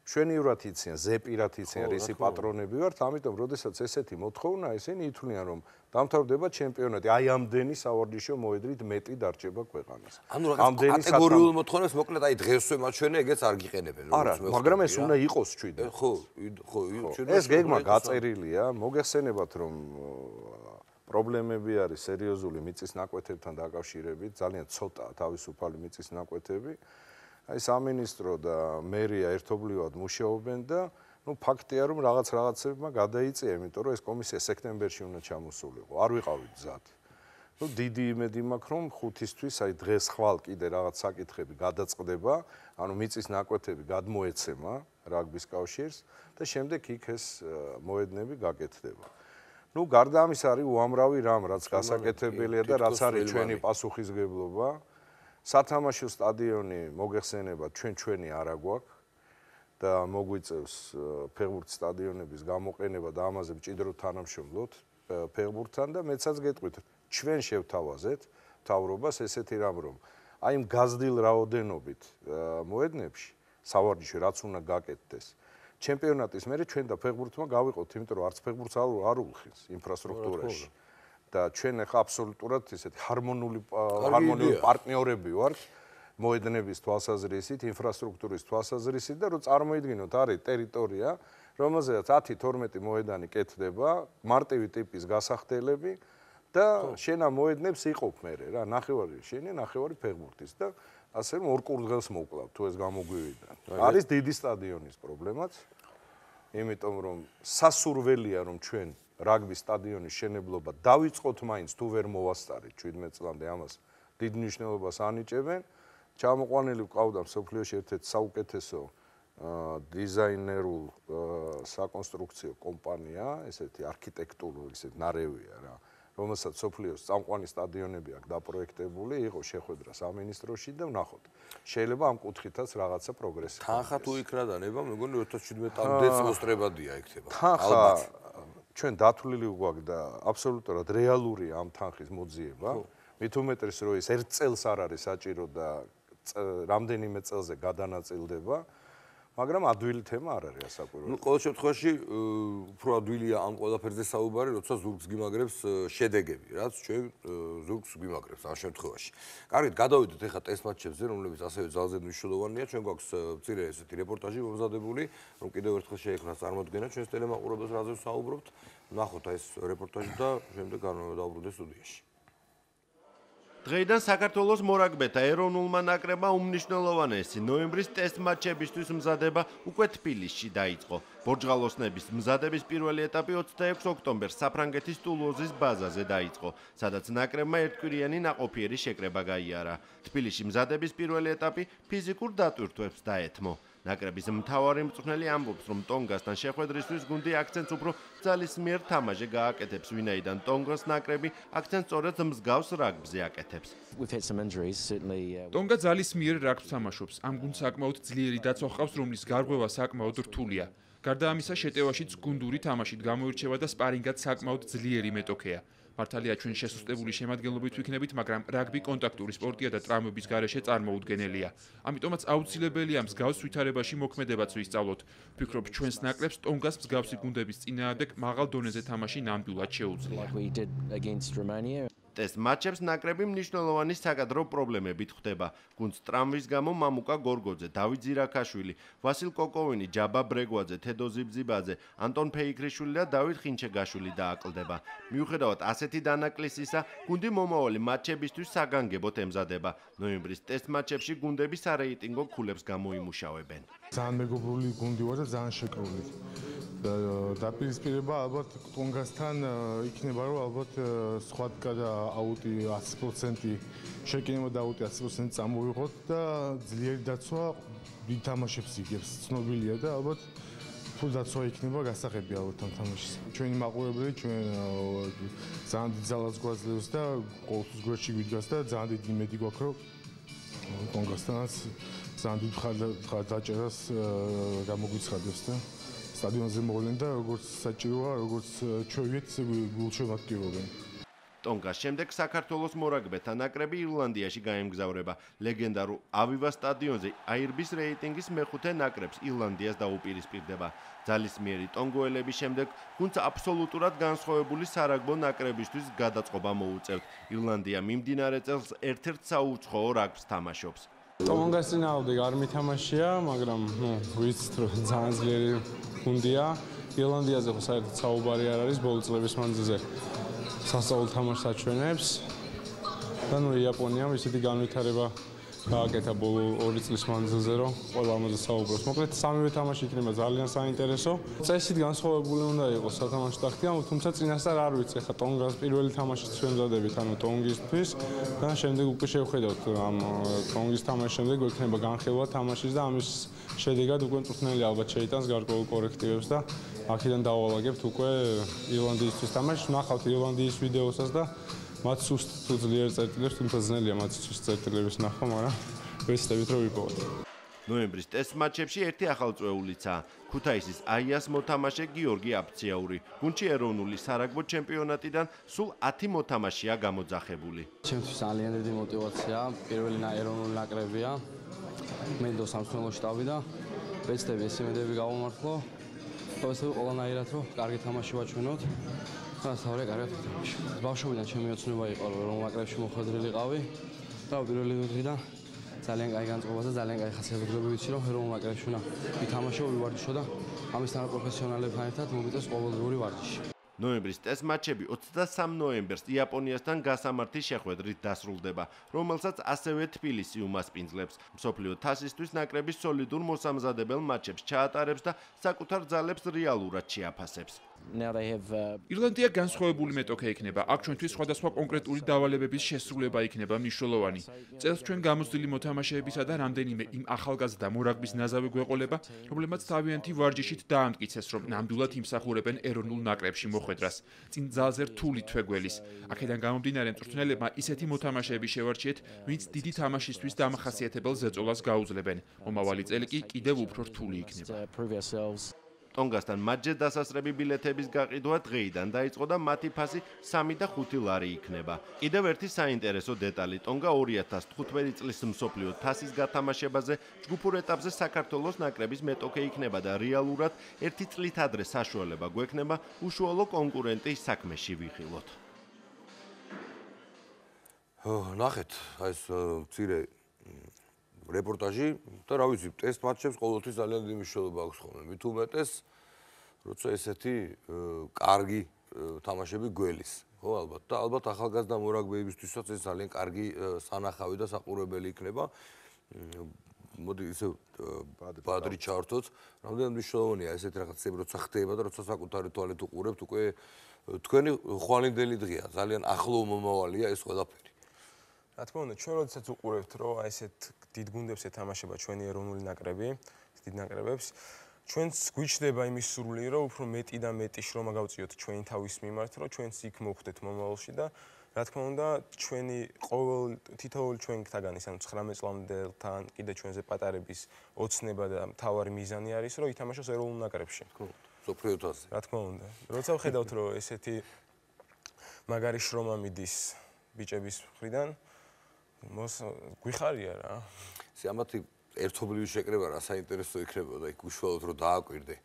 შვენივრად იციან, ზეპირად იციან, რისი პატრონები ვართ, ამიტომ როდესაც ესეთი მოთხოვნა, ისინი ითვლიან, რომ დამთავრდება ჩემპიონატი, აი ამდენი სავარჯიშო მოედნით მეტი დარჩება ქვეყანას. ანუ რაღაც კატეგორიულ მოთხოვნებს მოკლედ აი დღესვე მაჩვენე ეგეც არ გიყენებენ, არა, მაგრამ ეს უნდა იყოს ჩვიდან. ხო, ეს გეგმა გაწერილია, მოგეხსენებათ, რომ პრობლემები არის სერიოზული მიწის ნაკვეთებთან დაკავშირებით, ძალიან ცოტაა თავისუფალი მიწის ნაკვეთები. აი სამინისტრო და მერია ერთობლივად მუშაობენ და ნუ ფაქტია რომ რაღაცებმა გადაიწია, იმიტომ რომ ეს კომისია სექტემბერში უნდა ჩამოსულიყო. არ ვიყავით მზად. ნუ დიდი იმედი მაქვს რომ 5-ისთვის აი დღეს ხვალ კიდე რაღაც საკითხები გადაწყდება, ანუ მიწის ნაკვეთები გადმოეცემა რაგბის კავშირს და შემდეგ იქ ეს მოედნები გაკეთდება. ნუ გარდა ამის არის უამრავი რამ, რაც გასაკეთებელია და რაც არის ჩვენი პასუხისგებლობა. სათამაშო სტადიონი მოგეხსენებათ, ჩვენი არა გვაქვს და მოგვიწევს ფეხბურთის სტადიონების გამოყენება და ამაზე მჭიდროდ თანამშრომლობთ ფეხბურთთან და მეცაც გეტყვით, ჩვენ შევთავაზეთ მთავრობას ესეთი რამ, რომ აი იმ გაზრდილ რაოდენობით მოედნებში სავარჯიში რაც უნდა გაკეთდეს. ჩემპიონატის მერე ჩვენ და ფეხბურთმა გავიყოთ, იმიტომ რომ არც ფეხბურთს არ უხილს ინფრასტრუქტურაში. და ჩვენ ახლა აბსოლუტურად ესეთი ჰარმონიული პარტნიორები ვართ მოედნების თვალსაზრისით, ინფრასტრუქტურის თვალსაზრისით და რომ წარმოიდგინოთ, არის ტერიტორია, რომელზეც 10-12 მოედანი კეთდება, მარტივი ტიპის გასახდელები და შენა მოედნებს იყოფ მე რა, ნახევარი შენი, ნახევარი ფეხბურთის და ასე რომ ორ კურდღელს მოკლავ თუ ეს გამოგვივიდა. არის დიდი სტადიონის პრობლემაც, იმიტომ რომ სასურველია რომ ჩვენ რაგბის სტადიონის შენებლობა დავიწყოთ მაინც თუ ვერ მოვასწარით 17 წლამდე ამას დიდ მნიშვნელობას ანიჭებენ. ჩამოყვანილი ყავდა მსოფლიოში ერთ-ერთი საუკეთესო დიზაინერულ საკონსტრუქციო კომპანია, ესეთი არქიტექტურული ესეთი ნარევია რა, რომელსაც მსოფლიოს წამყვანი სტადიონები აქვს დაპროექტებული, იყო შეხვედრა სამინისტროში და ვნახოთ. შეიძლება ამ კუთხითაც რაღაცა პროგრესი. თანხა თუ იქ რა დანება, მეგონი 2017-მდე მოსტრებადია იქნება. თანხა ჩვენ დათვლილი გვაქვს და აბსოლუტურად რეალურია ამ თანხის მოძიება. მით უმეტეს რომ ეს ერთ წელს არ არის საჭირო და რამდენიმე წელზე გადანაწილდება, მაგრამ ადვილი თემა არ არის ასაკვირველი. ნუ ყოველ შემთხვევაში უფრო ადვილია ამ ყველაფერზე საუბარი, როცა ზურგს გიმაგრებს შედეგები, რაც ჩვენ ზურგს გვიმაგრებს ამ შემთხვევაში. კარგით, გადავიდეთ ახლა ტესტ მატჩებზე, რომლებიც ასევე ძალზე მნიშვნელოვანია. ჩვენ გვაქვს მცირე ესეთი რეპორტაჟი მომზადებული, რომ კიდევ ერთხელ შეექმნას წარმოდგენა ჩვენს ტელემაყურებელს, რაზე ვსაუბრობთ. ნახოთ აი ეს რეპორტაჟი და შემდეგ დავბრუნდეთ სტუდიაში. დღეიდან საქართველოს მორაგბეთა ეროვნულმა ნაკრებმა უმნიშვნელოვანესი ნოემბრის ტესტ მატჩებისთვის მზადება უკვე თბილისში დაიწყო. ბორჯღალოსნების მზადების პირველი ეტაპი 26 ოქტომბერს საფრანგეთის ტულუზის ბაზაზე დაიწყო, სადაც ნაკრებმა ერთკვირიანი ნაყოფიერი შეკრება გაიარა. თბილისში მზადების პირველი ეტაპი ფიზიკურ დატვირთვებს დაეთმო. ნაკრების მთავარი მწვრთნელი ამბობს, რომ ტონგასთან შეხვედრისთვის გუნდი აქცენტს უფრო ძალის მიერ თამაშზე გააკეთებს, ვინაიდან ტონგას ნაკრები აქცენტს სწორედ მსგავს რაგბზე აკეთებს. ტონგა ძალის მიერ რაგბს თამაშობს. ამ გუნდს საკმაოდ ძლიერი დაცვა ჰყავს, რომლის გარღვევა საკმაოდ რთულია. გარდა ამისა, შეტევაშიც გუნდური თამაშით გამოირჩევა და სპარინგად საკმაოდ ძლიერი მეტოქეა. მართალია ჩვენ შესუსტებული შემადგენლობით ვიქნებით, მაგრამ რაგბი კონტაქტური სპორტია და ტრავმების გარეშე წარმოუდგენელია. ამიტომაც აუცილებელია მსგავს ვითარებაში მოქმედებაც ვისწავლოთ. ვფიქრობ, ჩვენს ნაკრებს ტონგას მსგავსი გუნდების წინააღმდეგ მაღალ დონეზე თამაში ნამდვილად შეუძლია. ტესტ მატჩებს ნაკრები მნიშვნელოვანი საკადრო პრობლემებით ხვდება. გუნდს ტრამვის გამო მამუკა გორგოძე, დავით ზირაქაშვილი, ვასილ კოკოვინი, ჯაბა ბრეგვაძე, თედო ზიბზიბაძე, ანტონ ფეიქრიშვილი და დავით ხინჩეგაშვილი დააკლდება. მიუხედავად ასეთი დანაკლისისა, გუნდი მომავალი მატჩებისთვის საგანგებოდ ემზადება. ნოემბრის ტესტ მატჩებში გუნდები სარეიტინგო ქულებს გამოიმუშავებენ. ძალიან მეგობრული გუნდი ვარ და ძალიან შეკრული. დაპირისპირება ალბათ ტონგასთან იქნება, რომ ალბათ სხვადასხვა და აუტი 100% შეკინება და აუტი 100% წამოვიღოთ და ძლიერი დაცვა დიდ თამაშებს იგებს. ცნობილია და ალბათ თუ დაცვა იქნება გასაღები ალბათ ამ თამაშის. ჩვენი მაყურებელი ჩვენ ძალიან დიდ ძალას გვაძლევს და ყოველთვის გვერდში გვიდგას და ძალიან დიდი იმედი გვაქვს, რომ ტონგასთანაც ძალიან დიდ ხარდაჭერას გამოგვიცხადებს და სტადიონზე მოვლენ და როგორც საჭიროა, როგორც ჩვევით გულშემატკივრობენ. ტონგას შემდეგ საქართველოს მორაგბეთა ნაკრები ირლანდიაში გაემგზავრება. ლეგენდარულ ავივა სტადიონზე აირბის რეიტინგის მეხუთე ნაკრებს ირლანდიას დაუპირისპირდება. ძალისმიერი ტონგოელების შემდეგ გუნდს აბსოლუტურად განსხვავებული სარაგბო ნაკრებისთვის გადაწყობა მოუწევთ. ირლანდია მიმდინარე წელს ერთ-ერთ საუცხოო რაგბს თამაშობს. ტონგას წინააღმდეგ არ მითამაშია, მაგრამ ვიცით რომ ძალიან ძლიერი გუნდია. ირლანდიაზე ხო საერთოდ საუბარი არ არის ბოლო წლების მანძილზე. სასწავლო თამაშს აჩვენებს. და იაპონიამ ისეთი განვითარება გააკეთა ბოლო 2 წლის მანძილზე, რომ ყველა ამაზე საუბრობს. მოკლედ, სამივე თამაში იქნება ძალიან საინტერესო. წესით განსხვავებული უნდა იყოს სათამაშო ტაქტიკა, თუმცა წინასწარ არ ვიცი, ხა ტონგას პირველი თამაშიც ჩვენ ვზადებით, ანუ ტონგისთვის და შემდეგ უკვე შევხედავთ ამ ტონგის თამაშის შემდეგ გვექნება განხილვა თამაშის და ამის შედეგად უკვე მწვრთნელი ალბათ შეიტანს გარკვეულ კორექტივებს და აქედან დავალაგებთ უკვე ირლანდიისთვის თამაშს. ნახავთ ირლანდიის ვიდეოსაც და მათ სუსტ თუ ძლიერ წერტილებს, თუმცა ძნელია მათ სუსტ წერტილების ნახვა, მაგრამ ვეცდებით რომ ვიპოვოთ. ნოემბრის ტესტ მატჩებში ერთი ახალწვეულიცაა. ქუთაისის აიას მოთამაშე გიორგი აფციაური. გუნდში ეროვნული სარაგბო ჩემპიონატიდან სულ 10 მოთამაშეა გამოძახებული. ჩემთვის ძალიან დიდი мотиваციაა. პირველი ეროვნული ნაკრებია. მე დო სამწუხაროში დავი და ვეცდები ეს იმედები გავუმართლო. ვეცდები ყველანაირად რომ კარგი თამაში ვაჩვენოთ. და თავი კარგად ვთამაშო. ბავშვობიდან ჩემი ოცნება იყო რომ ეროვნულ ნაკრებში მოხვედრილიყავი და პირველი დღიდან ძალიან კაი განწყობა და ძალიან კაი ხასიათები ვიცი რომ ეროვნულ ნაკრებში უნდა ვითამაშო, ვივარჯიშო და ამისთან პროფესიონალებთან ერთად მომიწევს ყოველდღიური ვარჯიში. ნოემბრის ტესტ მატჩები 23 ნოემბერს იაპონიასთან გასამართი შეხვედრით დასრულდება, რომელსაც ასევე თბილისი უმასპინძლებს. მსოფლიო თასისთვის ნაკრების სოლიდურ მოსამზადებელ მატჩებს ჩაატარებს და საკუთარ ძალებს რეალურად შეაფასებს. ირლანდია განსხვავებული მეტოქე იქნება. აქ ჩვენთვის სხვადასხვა კონკრეტული დავალებების შესრულება იქნება მნიშვნელოვანი. წელს ჩვენ გამოცდილი მოთამაშეებისა და რამდენიმე იმ ახალგაზრდა მორაგბის ნაზავი გვეყოლება, რომლებმაც თავიანთი ვარჯიშით დაამტკიცეს, რომ ნამდვილად იმსახურებენ ეროვნულ ნაკრებში მოხვედრას. წინ ძალზე რთული თვეგველის. აქედან გამომდინარე მწვრთნელებმა ისეთი მოთამაშეები შევარჩიეთ, ვინც დიდი თამაშისთვის დამახასიათებელ ზეწოლას გაუძლებენ. მომავალი წელი კი კიდევ უფრო რთული იქნება. ტონგასთან მატჩზე დასასრები ბილეთების გაყიდვა დღეიდან დაიწყო და მათი ფასი 3 და 5 ლარი იქნება. კიდევ ერთი საინტერესო დეტალი, ტონგა 2015 წლის მსოფლიო თასის გათამაშებაზე ჯგუფურ ეტაპზე საქართველოს ნაკრების მეტოქე იქნება და რეალურად 1 წლით ადრე საშუალება გვექნება უშუალო კონკურენტის საქმეში ვიხილოთ. ნახეთ, აი ეს მცირე რეპორტაჟი და რა ვიცი, ტესტ მატჩებს ყოველთვის ძალიან დიდი მნიშვნელობა აქვს ხოლმე. მით უმეტეს, როცა ესეთი კარგი თამაშები გველის, ხო ალბათ. და ალბათ ახალგაზრდა მორაგბეებისთვისაც ეს ძალიან კარგი სანახავი და საყურებელი იქნება. მოდი ისე ბადრი ჩავართოთ. რამდენად მნიშვნელოვანია ესეთი რაღაცები, როცა ხდება და როცა საკუთარი თვალით უყურებთ, უკვე თქვენი ხვალინდელი დღეა, ძალიან ახლო მომავალია ეს ყველაფერი. რა თქმა უნდა, ჩვენ როდესაც უყურებთ, რომ აი ესეთ დიდ გუნდებს ეთამაშება ჩვენი ეროვნული ნაკრები, დიდ ნაკრებებს, ჩვენც გვიჩნდება იმის სურვილი, რომ უფრო მეტი და მეტი შრომა გავწიოთ ჩვენი თავის მიმართ, რომ ჩვენც იქ მოვხვდეთ მომავალში და რა თქმა უნდა, ჩვენი თითოეული ჩვენთაგანის, ანუ 19 წლამდელთან კიდე ჩვენზე პატარების ოცნება და მთავარი მიზანი არის, რომ ითამაშოს ეროვნულ ნაკრებში. მსოფლიო თასზე. რა თქმა უნდა. როცა ვხედავთ, რომ ესეთი მაგარი შრომა მიდის ბიჭების მხრიდან, გვიხარია რა. ამათი ერთობლივი შეკრება რა საინტერესო იქნებოდა, იქ უშუალოდ რომ დააკვირდე.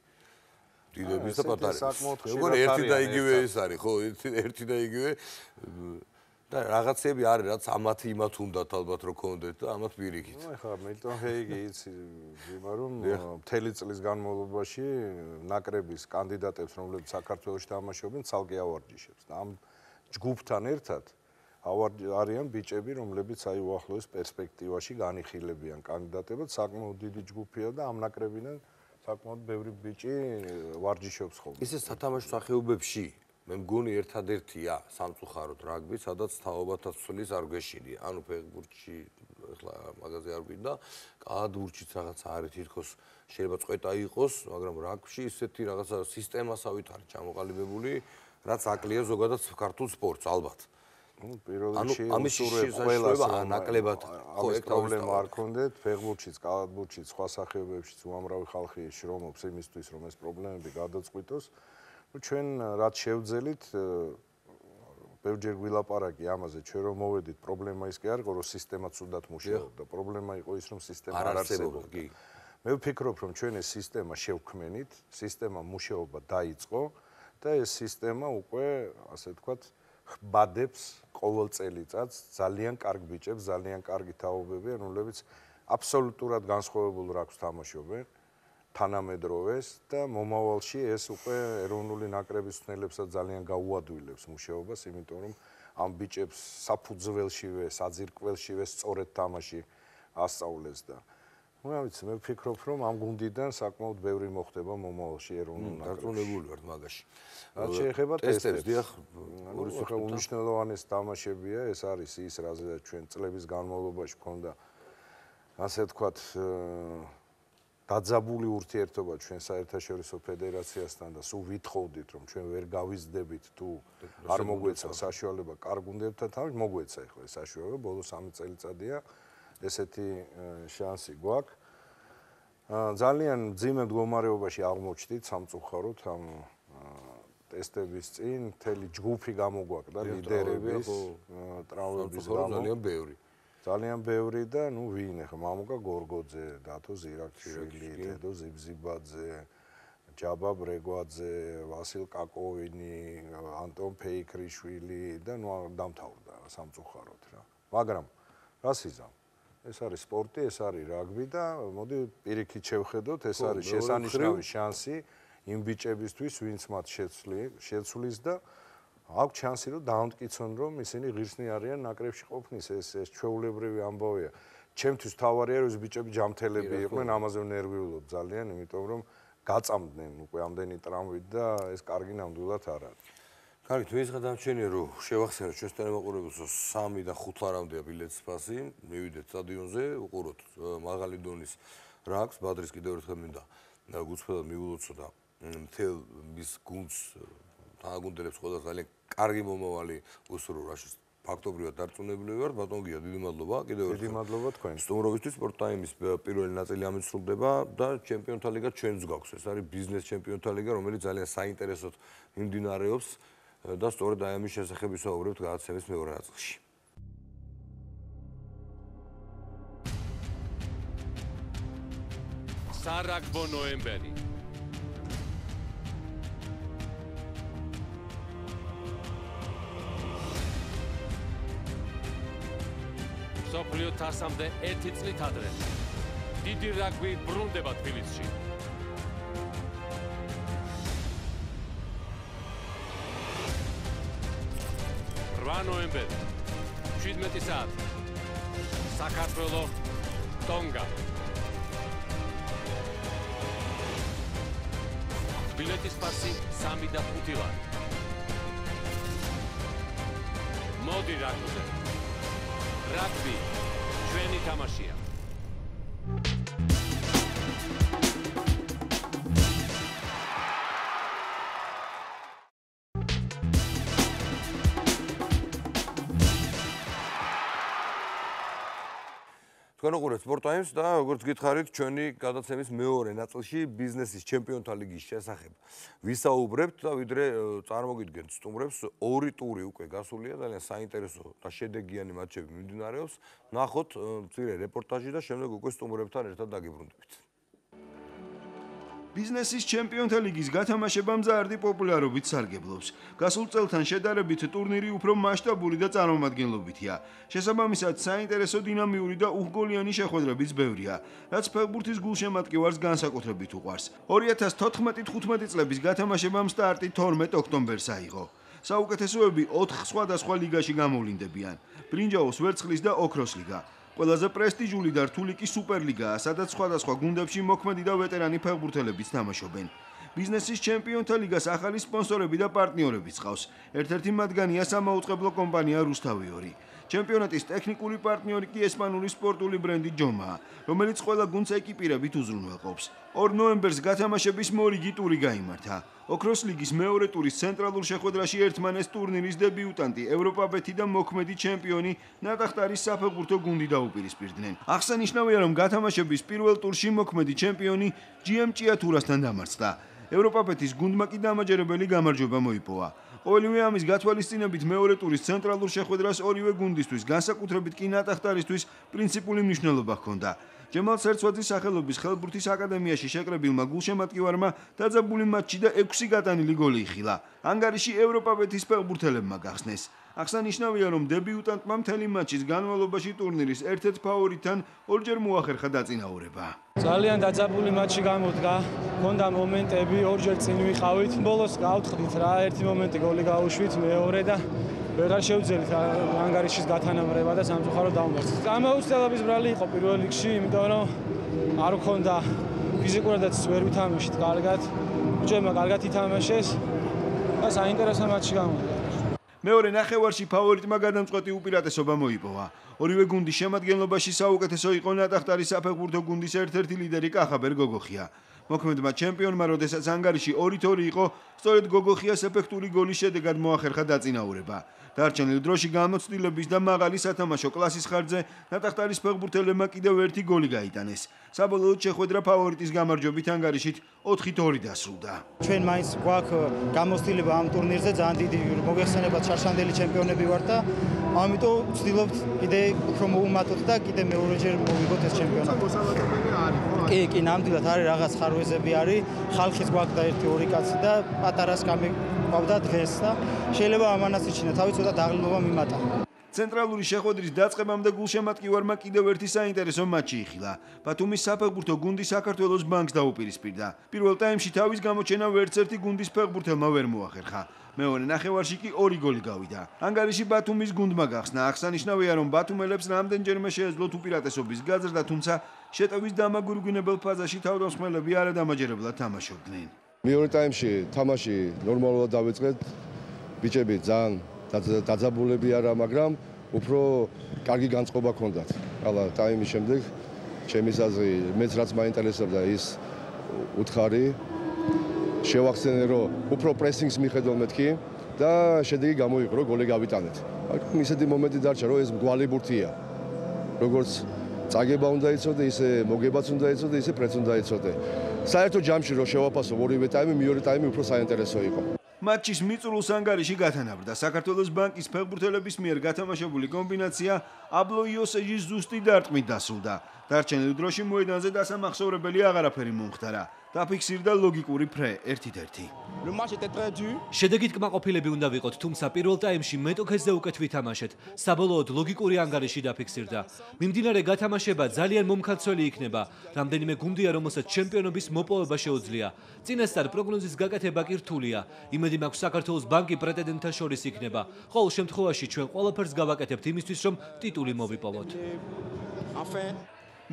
დიდების და პატარების. მეგონი ერთი და იგივე ეს არის, ხო, ერთი და იგივე. და რაღაცები არის, რაც ამათი იმათ უნდათ ალბათ რომ კონდეთ და ამათ პირიქით. ნუ ეხლა მილტონ ჰეიგი იცი ვიმა რომ მთელი წლის განმავლობაში ნაკრების კანდიდატებს, რომლებიც საქართველოში თამაშობენ, ცალკე ავარჯიშებს და ამ ჯგუფთან ერთად არიან ბიჭები, რომლებიც აი უახლოეს პერსპექტივაში განიხილებიან კანდიდატებად, საკმაოდ დიდი ჯგუფია და ამ ნაკრებიდან საკმაოდ ბევრი ბიჭი ვარჯიშობს ხოლმე. ისე სათამაშო სახეობებში მე მგონი ერთადერთია სამწუხაროდ რაგბი, სადაც თაობათა ცვლის არ გვეშინია. ანუ ფეხბურთში ეხლა მაგაზე არ გვინდა, კალათბურთშიც რაღაცა არის თითქოს შეიძლება წვეტა იყოს, მაგრამ რაგბში ისეთი რაღაცა სისტემასავით არის ჩამოყალიბებული, რაც აკლია ზოგადად ქართულ სპორტს ალბათ. პირველ რიგში უსურვებ ყველას ნაკლებად ხო ეს პრობლემა არ ქონდეთ ფეხბურთშიც, კალათბურთშიც, სხვა სახეობებშიც უამრავი ხალხი შრომობს იმისთვის, რომ ეს პრობლემები გადაწყვიტოს. ჩვენ რაც შევძელით ბევრჯერ გვილაპარაკი ამაზე, ჩვენ რომ მოვედით, პრობლემა ის კი არ იყო, რომ სისტემა ცუდად მუშაობდა, პრობლემა იყო ის, რომ სისტემა არ არსებობდა. მე ვფიქრობ, რომ ჩვენ ეს სისტემა შევქმნით, სისტემა მუშაობა დაიწყო და ეს სისტემა უკვე, ასე ვთქვათ, ხბადებს ყოველ წელიწადს ძალიან კარგ ბიჭებს, ძალიან კარგი თაობები, რომლებიც აბსოლუტურად განსხვავებულ რაგბს თამაშობენ, თანამედროვეს და მომავალში ეს უკვე ეროვნული ნაკრების მცველებსაც ძალიან გაუადვილებს მუშაობას, იმიტომ რომ ამ ბიჭებს საფუძველშივე, საძირკველშივე სწორედ თამაში ასწავლეს და მე ვფიქრობ, რომ ამ გუნდიდან საკმაოდ ბევრი მოხდება მომავალში ეროვნულ ნაკრებში. დარწმუნებული ვარ მაგაში. რაც შეეხება ტესტებს, დიახ, უნიშნელოვანესი თამაშებია, ეს არის ის, რაზეც ჩვენ წლების განმავლობაში გვქონდა ასე ვთქვათ დაძაბული ურთიერთობა ჩვენ საერთაშორისო ფედერაციასთან და სულ ვითხოვდით, რომ ჩვენ ვერ გავიზრდებით თუ არ მოგვეცა საშუალება კარგ გუნდებთან თამაშ, მოგვეცა ახლა ეს საშუალება, ბოლო 3 წელიწადია ესეთი შანსი გვაქვს. ძალიან მძიმე მდგომარეობაში აღმოჩნდით სამწუხაროდ ამ ტესტების წინ მთელი ჯგუფი გამოგვაკლდა ლიდერების ტრავმების გამო ძალიან ბევრი და ნუ ვინ ახლა მამუკა გორგოძე, დათო ზირაქიშვილი, თედო ზიბზიბაძე, ჯაბა ბრეგვაძე, ვასილ კაკოვინი, ანტონ ფეიქრიშვილი და ნუ დამთავრდა სამწუხაროდ რა. მაგრამ რა სიზამ ეს არის სპორტი, ეს არის რაგბი და მოდი პირიქით შევხედოთ, ეს არის შესანიშნავი შანსი იმ ბიჭებისთვის, ვინც მათ შეცვლის და აქვს შანსი რომ დაამტკიცონ, რომ ისინი ღირსნი არიან ნაკრებში ყოფნის, ეს ჩვეულებრივი ამბავია. ჩემთვის თავარია რომ ეს ბიჭები ჯამთელები იყვნენ, ამაზე ნერვიულობ ძალიან, იმიტომ რომ გაწამდნენ უკვე ამდენი ტრამვით და ეს კარგი ნამდვილად არ არის. კარგი, თუ ის გადამჩენია რომ შევახსენოთ ჩვენთან მოყურებელს 3 და 5 ლარამდეა ბილეთის ფასი, მივიდეთ სტადიონზე, უყუროთ მაღალი დონის რაგბს, ბადრის კიდევ ერთხელ მინდა გუწფედად მიულოცო და მთელ მის გუნდს თანაგუნდელებს ყველა ძალიან კარგი მომავალი უსურვო, რაშიც ფაქტობრივად დარწმუნებული ვარ, ბატონ გია, დიდი მადლობა კიდევ ერთხელ. დიდი მადლობა თქვენ. სტუმრობისთვის სპორტ ტაიმის პირველი ნაწილი ამით სრულდება და ჩემპიონთა ლიგა ჩვენც გვაქვს. ეს არის ბიზნეს ჩემპიონთა ლიგა, რომელიც ძალიან საინტერესოდ მიმდინარეობს და სწორედ აი ამის შესახებ ვისაუბრებთ გადაცემის მეორე ნაწილში. სარაგბო ნოემბერი. სოფლიო თასამდე 1 წლით ადრე. დიდი რაგბი ბრუნდება თბილისში. 8 ნოემბერი 17 საათი საქართველო ტონგა ბილეთის ფასი 3 და 5 ლარი მოდი რაგბზე რაგბი ჩვენი თამაშია თქვენ უყურებთ სპორტ ტაიმს და როგორც გითხარით, ჩვენი გადაცემის მეორე ნაწილში ბიზნესის ჩემპიონთა ლიგის შესახებ ვისაუბრებთ და ვიდრე წარმოგიდგენთ სტუმრებს, 2 ტური უკვე გასულია, ძალიან საინტერესო და შედეგიანი მატჩები მიმდინარეობს. ნახოთ მცირე რეპორტაჟი და შემდეგ უკვე სტუმრებთან ერთად დაგიბრუნდებით. ბიზნესის ჩემპიონთა ლიგის გათამაშება მზარდი პოპულარობით სარგებლობს. გასულ წელთან შედარებით ტურნირი უფრო მასშტაბური და წარმომადგენლობითია. შესაბამისად, საინტერესო დინამიური და უხგოლიანი შეხვედრებიც ბევრია, რაც ფეხბურთის გულშემატკივარს განსაკუთრებით უყვარს. 2014-15 წლების გათამაშებამ სტარტი 12 ოქტომბერს აიღო. საუკეთესოები 4 სხვადასხვა ლიგაში გამოვლინდებიან: ბრინჯაოს, ვერცხლის და ოქროს ლიგა. ყველაზე პრესტიჟული და რთული კი სუპერლიგაა, სადაც სხვადასხვა გუნდებში მოქმედი და ვეტერანი ფეხბურთელებიც თამაშობენ. ბიზნესის ჩემპიონთა ლიგას ახალი სპონსორები და პარტნიორებიც ყავს. ერთ-ერთი მათგანია სამაუწყებლო კომპანია რუსთავი 2. ჩემპიონატის ტექნიკური პარტნიორი კი ესპანური სპორტული ბრენდი ჯომაა, რომელიც ყველა გუნდს ეკიპირებით უზრუნველყოფს. 2 ნოემბერს გათამაშების მორიგი ტური გაიმართა. ოქროს ლიგის მეორე ტურის ცენტრალურ შეხვედრაში ერთმანეს ტურნირის დებიუტანტი, ევროპაბეთი და მოქმედი ჩემპიონი ნატახტარის საფეხბურთო გუნდი დაუპირისპირდნენ. აღსანიშნავია, რომ გათამაშების პირველ ტურში მოქმედი ჩემპიონი GM ჭიათურასთან დამარცხდა. ევროპაბეთის გუნდმა კი დამაჯერებელი გამარჯვება მოიპოვა. ყოველივე ამის გათვალისწინებით მეორე ტურის ცენტრალურ შეხვედრას ორივე გუნდისთვის, განსაკუთრებით კი ნატახტარისთვის პრინციპული მნიშვნელობა ჰქონდა. ჯემალ სერცვაძის სახელობის ხელბურთის აკადემიაში შეკრებილმა გულშემატკივარმა დაძაბული მატჩი და 6 გატანილი გოლი იხილა. ანგარიში ევროპაბეთის ფეხბურთელებმა გახსნეს. აღსანიშნავია, რომ დებიუტანტმა მთელი მატჩის განმავლობაში ტურნირის ერთ-ერთ ფავორიტთან ორჯერ მოახერხა დაწინაურება. ძალიან დაძაბული მატჩი გამოდგა. ჰქონდა მომენტები, ორჯერ წინ ვიყავით. ბოლოს გავთხრით რა, ერთი მომენტი გოლი გაუშვით, მეორე და ვეღარ შევძელით ანგარიშის გათანაბრება და სამწუხაროდ დავუმარცხეთ. ამაუცდელობის ბრალი იყო პირველ რიგში, იმიტომ რომ არ მქონდა ფიზიკურადაც ვერ ვითამაშეთ კარგად. ბიჭებმა კარგად ითამაშეს და საინტერესო მატჩი გამოდგა. მეორე ნახევარში ფავორიტმა გადამწყვეტი უპირატესობა მოიპოვა. ორივე გუნდის შემადგენლობაში საუკეთესო იყო ნატახტარის საფეხბურთო გუნდის ერთ-ერთი ლიდერი კახაბერ გოგოხია. მოქმედმა ჩემპიონმა, როდესაც ანგარიში 2-2 იყო, სწორედ გოგოხიას ეფექტური გოლის შედეგად მოახერხა დაწინაურება. დარჩენილ დროში გამოცდილების და მაღალი სათამაშო კლასის ხარჯზე ნატახტარის ფეხბურთელებმა კიდევ ერთი გოლი გაიტანეს. საბოლოოდ შეხვედრა ფავორიტის გამარჯვებით ანგარიშით 4-2 დასრულდა. ჩვენ მაინც გვაქვს გამოცდილება ამ ტურნირზე, ძალიან დიდი მოგეხსენებათ შარშანდელი ჩემპიონები ვართ და ამიტომ ვცდილობთ კიდე უფრო მოუმატოთ და კიდე მეორეჯერ მოვიგოთ ეს ჩემპიონატი. კი, ნამდვილად არის რაღაც ხარვეზები არის, ხალხის გვაქვს და 1-2 კაცი და პატარას გამიყვავდა დღეს და შეიძლება ამანაც იჩინა, თავი ცოტა დაღლილობა მიმატა. ცენტრალური შეხვედრის დაწყებამ და გულშემატკივარმა კიდევ ერთი საინტერესო მატჩი იხილა. ბათუმის საფეხბურთო გუნდი საქართველოს ბანკს დაუპირისპირდა. პირველ ტაიმში თავის გამოჩენა ვერც ერთი გუნდის ფეხბურთელმა ვერ მოახერხა. მეორე ნახევარში კი 2 გოლი გავიდა. ანგარიში ბათუმის გუნდმა გახსნა. აღსანიშნავია, რომ ბათუმელებს რამდენჯერმე შეეძლოთ უპირატესობის გაზრდა, თუმცა შეტევის დამაგურგვინებელ ფაზაში თავდამსხმელები არადამაჯერებლად თამაშობდნენ. მეორე ტაიმში თამაში ნორმალურად დავიწყეთ. ბიჭები ძალიან დაძაბულები არა, მაგრამ უფრო კარგი განწყობა ჰქონდათ. ახლა ტაიმის შემდეგ ჩემის აზრი მეც რაც მაინტერესებდა ის უთხარი შევახსენე რომ უფრო პრესინგს მიხედავ მეთქი და შედეგი გამოიყო რომ გოლი გავიტანეთ. ისეთი მომენტი დარჩა რომ ეს მგვალი ბურთია. როგორც წაგება უნდა იცოდე, ისე მოგებაც უნდა იცოდე, ისე პრეც უნდა იცოდე. საერთო ჯამში რომ შევაფასო ორივე ტაიმი, მეორე ტაიმი უფრო საინტერესო იყო. მატჩის მიწურულს ანგარიში გათანაბრდა. საქართველოს ბანკის ფეხბურთელების მიერ გათამაშებული კომბინაცია აბლო იოსეჯის ზუსტი დარტყმით დასრულდა. დარჩენილ დროში მოედანზე დასამახსოვრებელი აღარაფერი მომხდარა. დაფიქსირდა ლოგიკური ფრე 1-1. შედეგით კმაყოფილები უნდა ვიყოთ, თუმცა პირველ ტაიმში მეტოქესზე უკეთ ვითამაშეთ. საბოლოოდ ლოგიკური ანგარიში დაფიქსირდა. მიმდინარე გათამაშება ძალიან მომხდარი იქნება. რამდენიმე გუნდია, რომელსაც ჩემპიონობის მოპოვება შეუძლია. წინასწარ პროგნოზის გაკეთება კი რთულია. იმედი მაქვს საქართველოს ბანკი პრეტენდენტთა შორის იქნება. ყოველ შემთხვევაში ჩვენ ყველაფერს გავაკეთებთ იმისთვის, რომ ტიტული მოვიპოვოთ.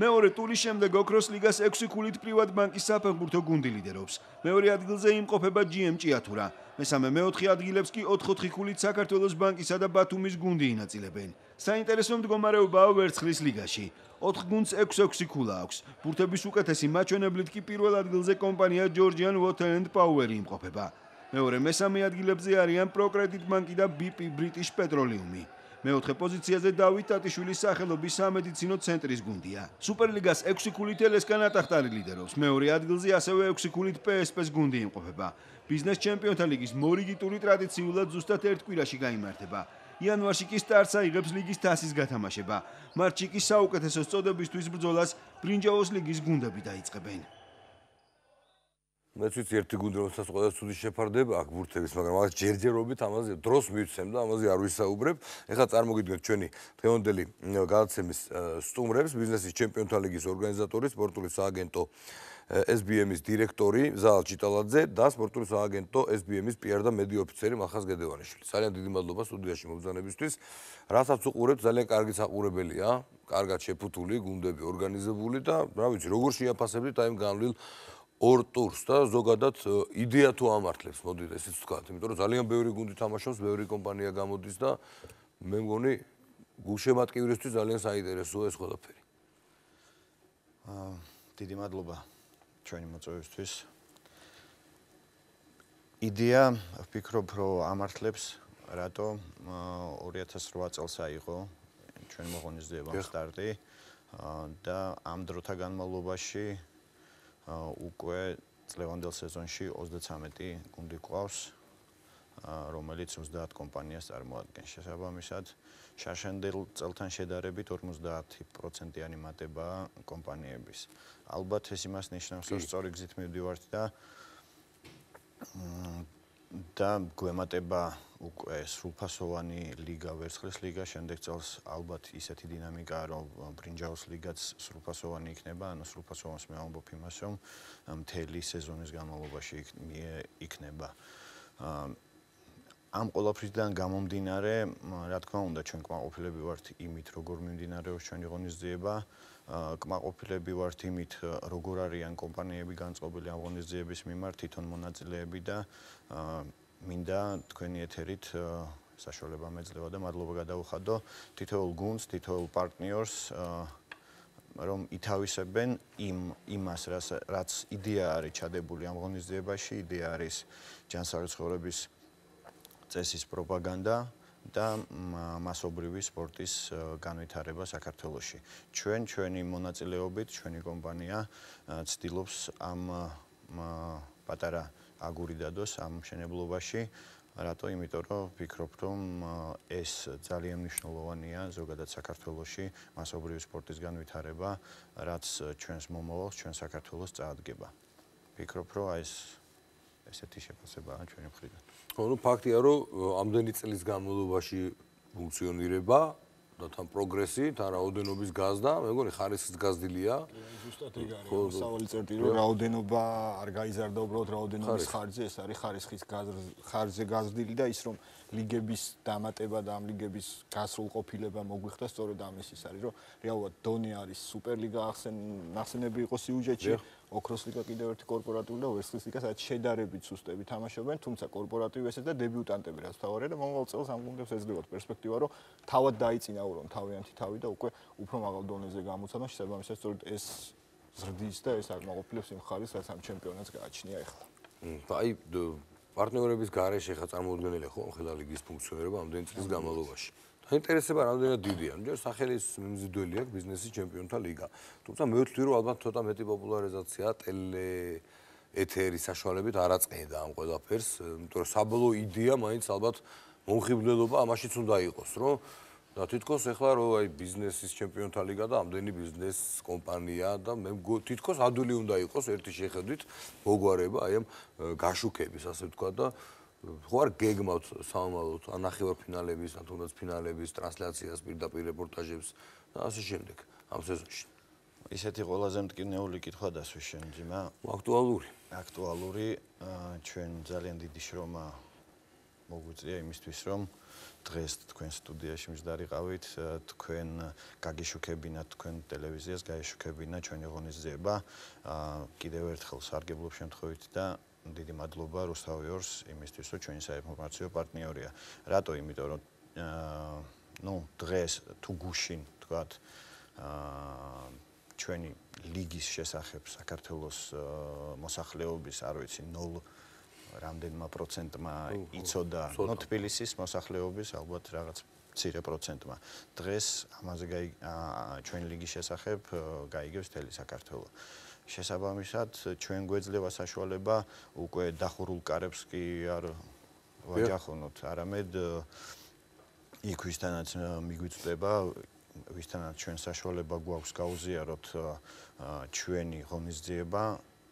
მეორე ტურის შემდეგ ოქროს ლიგას 6 ქულით პრივატ ბანკის საფეხბურთო გუნდი ლიდერობს. მეორე ადგილზე იმყოფება GM ჭიათურა. მესამე-მეოთხე ადგილებს კი 4-4 ქულით საქართველოს ბანკისა და ბათუმის გუნდი ინაწილებენ. საინტერესო მდგომარეობაა ვერცხლის ლიგაში. 4 გუნდს 6-6 ქულა აქვს. ბურთების უკეთესი მაჩვენებლით კი პირველ ადგილზე კომპანია Georgian Water and Power იმყოფება. მეორე-მესამე ადგილებზე არიან პროკრედიტ ბანკი და BP British Petroleum. მეოთხე პოზიციაზე დავით ტატიშვილის სახელობის სამედიცინო ცენტრის გუნდია. სუპერლიგას 6 ქულით ელესკა ნატახტარი ლიდერობს. მეორე ადგილზე ასევე 6 ქულით PSP-ს გუნდი იმყოფება. ბიზნეს ჩემპიონთა ლიგის მორიგი ტური ტრადიციულად ზუსტად ერთ კვირაში გაიმართება. იანვარში კი სტარტს აიღებს ლიგის თასის გათამაშება. მარტში კი საუკეთესო წოდებისთვის ბრძოლას ბრინჯაოს ლიგის გუნდები დაიწყებენ. მეც ვიცი ერთი გუნდი რომელსაც ყველა ცუდი შეფარდება აქ ბურთების, მაგრამ მაგას ჯერჯერობით ამაზე დროს მივცემ და ამაზე არ ვისაუბრებ. ეხლა წარმოგიდგენთ ჩვენი დღევანდელი გადაცემის სტუმრებს, ბიზნესის ჩემპიონთა ლიგის ორგანიზატორი, სპორტული სააგენტო SBM-ის დირექტორი ზაალ ჭიტალაძე და სპორტული სააგენტო SBM-ის PR და მედია ოფიცერი მახას გედევანიშვილი. ძალიან დიდი მადლობა სტუდიაში მობრძანებისთვის. რასაც უყურებთ, ძალიან კარგი საყურებელია, კარგად შეფუთული გუნდები, ორგანიზებული და რა ვიცი, როგორ შეაფასებთ აი ამ განვლილ 2 ტურს და ზოგადად იდეა თუ ამართლებს, მოდით ესეც ვთქვათ, იმიტომ რომ ძალიან ბევრი გუნდი თამაშობს, ბევრი კომპანია გამოდის და მე მგონი გულშემატკივრისთვის ძალიან საინტერესოა ეს ყველაფერი. დიდი მადლობა ჩვენი მოწვევისთვის. იდეა ვფიქრობ, რომ ამართლებს, რატო 2008 წელს აიღო ჩვენ მოღონისძიებამ სტარტი და ამ დროთა განმავლობაში უკვე წლევანდელ სეზონში 33 გუნდი ყავს, რომელიც 30 კომპანიას წარმოადგენს. შესაბამისად, შარშანდელ წელთან შედარებით 50%-იანი მატებაა კომპანიების. ალბათ ეს იმას ნიშნავს, რომ სწორი გზით მივდივართ და გვემატება უკვე სრულფასოვანი ლიგა, ვერცხლის ლიგა, შემდეგ წელს ალბათ ისეთი დინამიკაა, რომ ბრინჯაოს ლიგაც სრულფასოვანი იქნება, ანუ სრულფასოვანს მე ამბობ იმას, რომ მთელი სეზონის განმავლობაში იქნება. ამ ყველაფრისგან გამომდინარე, რა თქმა უნდა, ჩვენ კმაყოფილები ვართ იმით, როგორ მიმდინარეობს ჩვენი ღონისძიება. კმაყოფილები ვართ იმით, როგორ არიან კომპანიები განწყობილი ამ ღონისძიების მიმართ, თვითონ მონაწილეები და მინდა თქვენი ეთერით საშუალება მეძლევა და მადლობა გადაუხადო თითოეულ გუნდს, თითოეულ პარტნიორს, რომ ითავისებენ იმას, რაც იდეა არის ჩადებული ამ ღონისძიებაში, იდეა არის ჯანსაღი ცხოვრების წესის პროპაგანდა და მასობრივი სპორტის განვითარება საქართველოში. ჩვენი მონაწილეობით, ჩვენი კომპანია ცდილობს ამ პატარა აგური დადოს ამ მშენებლობაში. რატო? იმიტომ რომ ვფიქრობ, რომ ეს ძალიან მნიშვნელოვანია ზოგადად საქართველოში მასობრივი სპორტის განვითარება, რაც ჩვენს მომავალს, ჩვენ საქართველოს წაადგება. ვფიქრობ, რომ ესეთი შეფასებაა ჩვენი მხრიდან. ну ფაქტია რომ ამდენი წლის განმავლობაში ფუნქციონირება და თან პროგრესი, თან რაოდენობის გაზრდა, მე მგონი ხარისხის გაზრდილია. ზუსტად ეგ არის. სავალი წერტილი რომ რაოდენობა არ გაიზარდა, უბრალოდ რაოდენობის ხარჯზე, ეს არის ხარისხის ხარჯზე გაზრდილი და ის რომ ლიგების დამატება და ამ ლიგების გასრულყოფილება მოგვიხდა, სწორედ ამის ის არის, რომ რეალურად დონე არის სუპერლიგა ახსენები იყო სიუჟეტში. ოქროს ლიგა კიდევ ერთი კორპორატიული და ვერცხლის ლიგა სადაც შედარებით სუსტები თამაშობენ, თუმცა კორპორატივი ესეც და დებიუტანტები რაც თავარია და მომავალ წელს ამ გუნდებს ეძლებათ პერსპექტივა, რომ თავად დაიწინაურონ თავიანთი თავი და უკვე უფრო მაღალ დონეზე გამოცადა, შესაბამისად სწორედ ეს ზრდის და ეს აკმაყოფილებს იმ ხარისხს, რაც ამ ჩემპიონატს გააჩნია ახლა. აი პარტნიორების გარეშე ხა წარმოუდგენელია ხო ხელა ლიგის ფუნქციონირება ამდენი წლის განმავლობაში. ინტერესება რამდენად დიდია. ჯერ სახელის მიმზიდველი აქვს ბიზნესის ჩემპიონთა ლიგა. თუმცა მე ვთვლი რომ ალბათ ცოტა მეტი პოპულარიზაცია ტელე ეთერის საშუალებით არ აწყენდა ამ ყველაფერს, იმიტომ რომ საბოლოო იდეა მაინც ალბათ მომხიბვლელობა ამაშიც უნდა იყოს, რომ და თითქოს ეხლა რომ აი ბიზნესის ჩემპიონთა ლიგა და ამდენი ბიზნეს კომპანია და მე თითქოს ადვილი უნდა იყოს ერთი შეხედვით მოგვარება აი ამ გაშუქების, ასე ვთქვა და ხო არ გეგმავთ სამომავლოდ ანახევარფინალების, თუნდაც ფინალების ტრანსლაციას, პირდაპირ რეპორტაჟებს და ასე შემდეგ ამ სეზონში. ისეთი ყველაზე მტკივნეული კითხვა დასვი შენ ძმა. აქტუალური ჩვენ ძალიან დიდი შრომა მოგვიწია იმისთვის რომ დღეს თქვენ სტუდიაში მისდარიყავით, თქვენ გაგიშუქებინათ თქვენ ტელევიზიას, გაიშუქებინათ ჩვენი ღონისძიება. კიდევ ერთხელ სარგებლობ შემთხვევით და დიდი მადლობა რუსთავიორს იმისთვის, რომ ჩვენი საინფორმაციო პარტნიორია. რატო? იმიტომ რომ დღეს თუ გუშინ თქვათ ჩვენი ლიგის შესახებ საქართველოს მოსახლეობის, არ ვიცი, 0 რამდენმა პროცენტმა იცოდა, თბილისის მოსახლეობის ალბათ რაღაც მცირე პროცენტმა. დღეს ამაზე ჩვენი ლიგის შესახებ გაიგებს მთელი საქართველო. შესაბამისად, ჩვენ გვეძლევა საშუალება უკვე დახურულ კარებს კი არ ვაჯახონოთ, არამედ იქ ვისთანაც მიგვიწვდება, ვისთანაც ჩვენ საშუალება გვაქვს გაუზიაროთ ჩვენი ღონისძიება,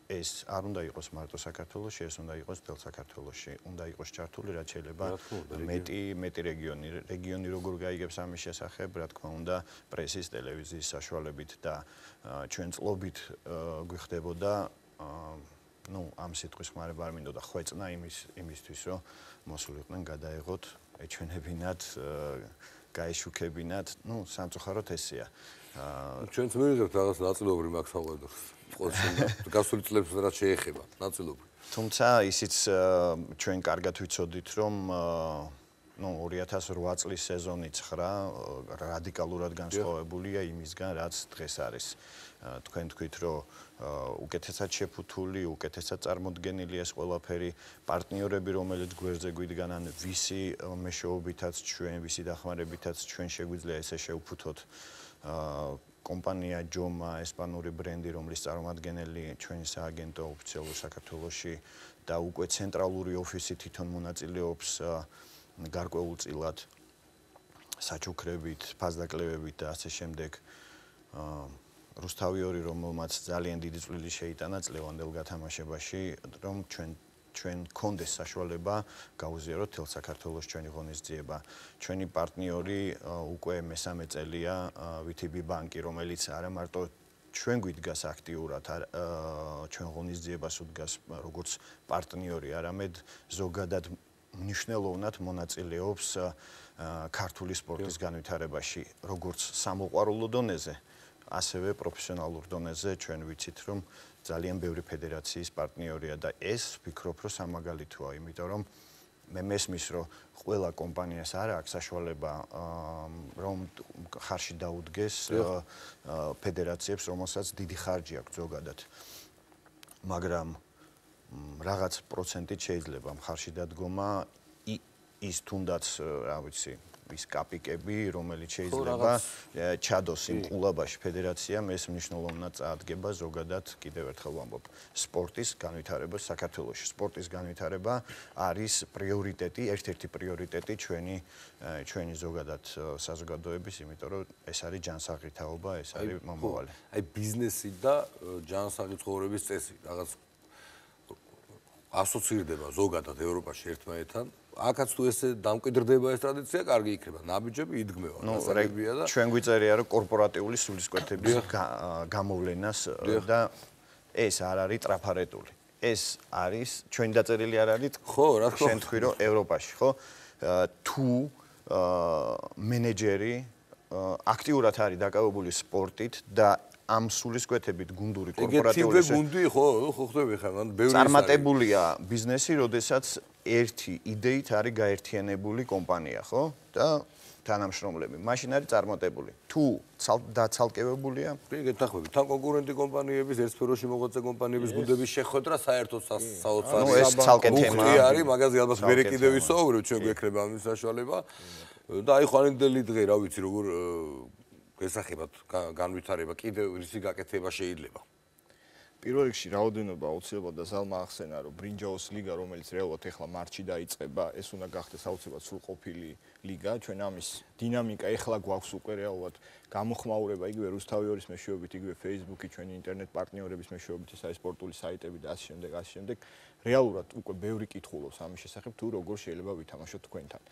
ეს არ უნდა იყოს მარტო საქართველოში, ეს უნდა იყოს მთელ საქართველოში. უნდა იყოს ჩართული რაც შეიძლება მეტი რეგიონი როგორ გაიგებს ამის შესახებ, რა თქმა უნდა, პრესის, ტელევიზიის საშუალებით და ჩვენ წლობით გვიხდებოდა ამ სიტყვის ხმარება არ მინდოდა ხვეწნა იმისთვის, რომ მოსულიყვნენ გადაეღოთ, ეჩვენებინათ, გაეშუქებინათ, სამწუხაროდ ესეა. ჩვენც მივიღებთ რაღაც ნაწილობრივ მაგ საყვედურს. გასული წლებს რაც შეეხება, ნაწილობრივ. თუმცა ისიც ჩვენ კარგად ვიცოდით, რომ 2008 წლის სეზონი 9 რადიკალურად განსხვავებულია იმისგან, რაც დღეს არის. თქვენ თქვით, რომ უკეთესად შეფუთული, უკეთესად წარმოდგენილი ეს ყველაფერი, პარტნიორები, რომელიც გვერდზე გვიდგან, ან ვისი მეშვეობითაც ჩვენ, ვისი დახმარებითაც ჩვენ შეგვიძლია ესე შევფუთოთ კომპანია ჯომა, ესპანური ბრენდი, რომლის წარმომადგენელი ჩვენი სააგენტო ოფიციალურ საქართველოში და უკვე ცენტრალური ოფისი თვითონ მონაწილეობს გარკვეულწილად საჩუქრებით, ფასდაკლევებით და ასე შემდეგ. რუსთავიორი, რომელმაც ძალიან დიდი წვლილი შეიტანა წლევანდელ გათამაშებაში, რომ ჩვენ გქონდეს საშუალება გაუზიაროთ მთელ საქართველოს ჩვენი ღონისძიება. ჩვენი პარტნიორი უკვე მესამე წელია VTB ბანკი, რომელიც არა მარტო ჩვენ გვიდგას აქტიურად, ჩვენ ღონისძიებას უდგას როგორც პარტნიორი, არამედ ზოგადად მნიშვნელოვნად მონაწილეობს ქართული სპორტის განვითარებაში, როგორც სამოყვარულო დონეზე, ასევე პროფესიონალურ დონეზე. ჩვენ ვიცით, რომ ძალიან ბევრი ფედერაციის პარტნიორია და ეს ვფიქრობ, რომ სამაგალითოა, იმიტომ რომ მე მესმის, რომ ყველა კომპანიას არ აქვს საშუალება რომ ხარში დაუდგეს ფედერაციებს, რომელსაც დიდი ხარჯი აქვს ზოგადად. მაგრამ რაღაც პროცენტით შეიძლება ხარში დადგომა ის თუნდაც, რა ვიცი, ის კაპიკები, რომელიც შეიძლება ჩადოს იმ ყულაბაში ფედერაციამ, ეს მნიშვნელოვნად წაადგება ზოგადად, კიდევ ერთხელ ვამბობ, სპორტის განვითარება საქართველოში. სპორტის განვითარება არის პრიორიტეტი, ერთ-ერთი პრიორიტეტი ჩვენი ზოგადად საზოგადოების, იმიტომ რომ ეს არის ჯანსაღი თაობა, ეს არის მომავალი. აი ბიზნესი და ჯანსაღი ცხოვრების წესი, რაღაც ასოცირდება ზოგადად ევროპაში ერთმანეთთან. აქაც თუ ესე დამკვიდრდება ეს ტრადიცია, კარგი იქნება. ნაბიჯები იდგმება, გასაგებია და ჩვენ გვიწერია რომ კორპორატიული სულისკვეთების გამოვლენას და ეს არ არის ტრაფარეტული. ეს არის ჩვენი დაწერილი არ არის ხო, რა თქმა უნდა. შენ თქვი რომ ევროპაში, ხო? თუ მენეჯერი აქტიურად არის დაკავებული სპორტით და ამ სულისკვეთებით გუნდური კორპორატიული გუნდი ხო ხვდები ხარ, მან ბევრი წარმატებულია ბიზნესი, როდესაც ერთი იდეით არის გაერთიანებული კომპანია, ხო? და თანამშრომლები. მაშინ არის წარმატებული. თუ დაცალკევებულია, გეთანხმებით, თან კონკურენტი კომპანიების, ერთ სფეროში მოღვაწე კომპანიების გუნდების შეხვედრა საერთოდ საოცარი. ნუ ეს ცალკე თემაა. არის, მაგაზე ალბათ მე კიდევ ვისაუბრებ, ჩვენ გვექნება ამის საშუალება. და აი ხვალინდელი დღე, რა ვიცი, როგორ გესახებათ განვითარება, კიდევ რისი გაკეთება შეიძლება. პირველ რიგში რაოდენობა აუცილებლად და ზალმა ახსენა, რომ ბრინჯაოს ლიგა, რომელიც რეალურად ეხლა მარტში დაიწყება, ეს უნდა გახდეს აუცილებლად სრულყოფილი ლიგა. ჩვენ ამის დინამიკა ეხლა გვაქვს უკვე რეალურად გამოხმაურება იგივე რუსთავიორის მეშვეობით, იგივე Facebook-ი, ჩვენი ინტერნეტ პარტნიორების მეშვეობით, ეს არის სპორტული საიტები და ასე შემდეგ. რეალურად უკვე ბევრი კითხულობს ამის შესახებ, თუ როგორ შეიძლება ვითამაშოთ თქვენთან.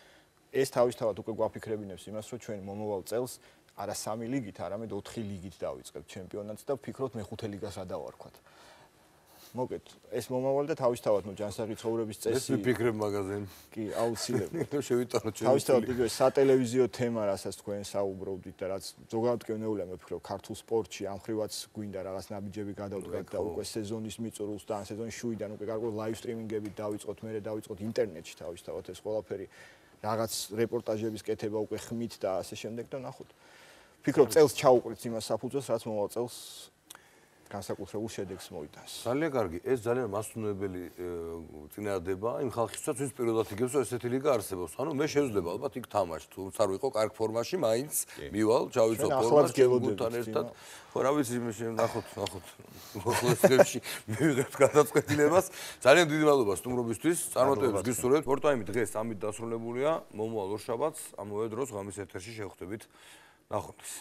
ეს თავისთავად უკვე გვაფიქრებინებს იმას, რომ ჩვენ მომავალ წელს არა 3 ლიგით, არამედ 4 ლიგით დავიწყებთ ჩემპიონატს და ვფიქრობთ მე-5 ლიგას რა დავარქვათ. მოგეთ, ეს მომავალი და თავისთავად ჯანსაღი ცხოვრების წესი. ეს ვიფიქრებ მაგაზე. კი, აუცილებლად. შევიტანოთ ჩვენ. თავისთავად იგივე სატელევიზიო თემა, რასაც თქვენ საუბრობდით და რაც ზოგადად კენეულია, მე ვფიქრობ, ქართულ სპორტში ამ ხრივაც გვინდა რაღაც ნაბიჯები გადავდგათ და უკვე სეზონის მიწურულს და ან სეზონის შუიდან უკვე გარკვეულ ლაივ სტრიმინგებით დავიწყოთ, მე დავიწყოთ ინტერნეტში თავისთავად ეს ყველაფერი რაღაც რეპორტაჟების კეთება უკვე ხმით და ასე შემდეგ და ნახოთ. ვფიქრობ, წელს ჩაუყრით იმას საფუძველს, რაც მომავალ წელს განსაკუთრებულ შედეგს მოიტანს. ძალიან კარგი, ეს ძალიან მასწავლებელი წინადადება იმ ხალხისთვისაც, ვინც პირველად იგებს, რომ ესეთი ლიგა არსებობს. ანუ მე შევძლება ალბათ იქ თამაში, თუ არ ვიყო კარგ ფორმაში, მაინც მივალ, ჩავიცვალ ფორმაში გუნდთან ერთად. ხო, რა ვიცი, ნახოთ. მოხლეს დღეებში მივიღებთ გადაწყვეტილებას. ძალიან დიდი მადლობა სტუმრობისთვის. წარმატებებს გისურვებთ. სპორტაიმი დღეს ამით დასრულებულია. მომავალ ორშაბათს ამავე დროს ღამის ეთერში შევხვდებით. ნახვამდის.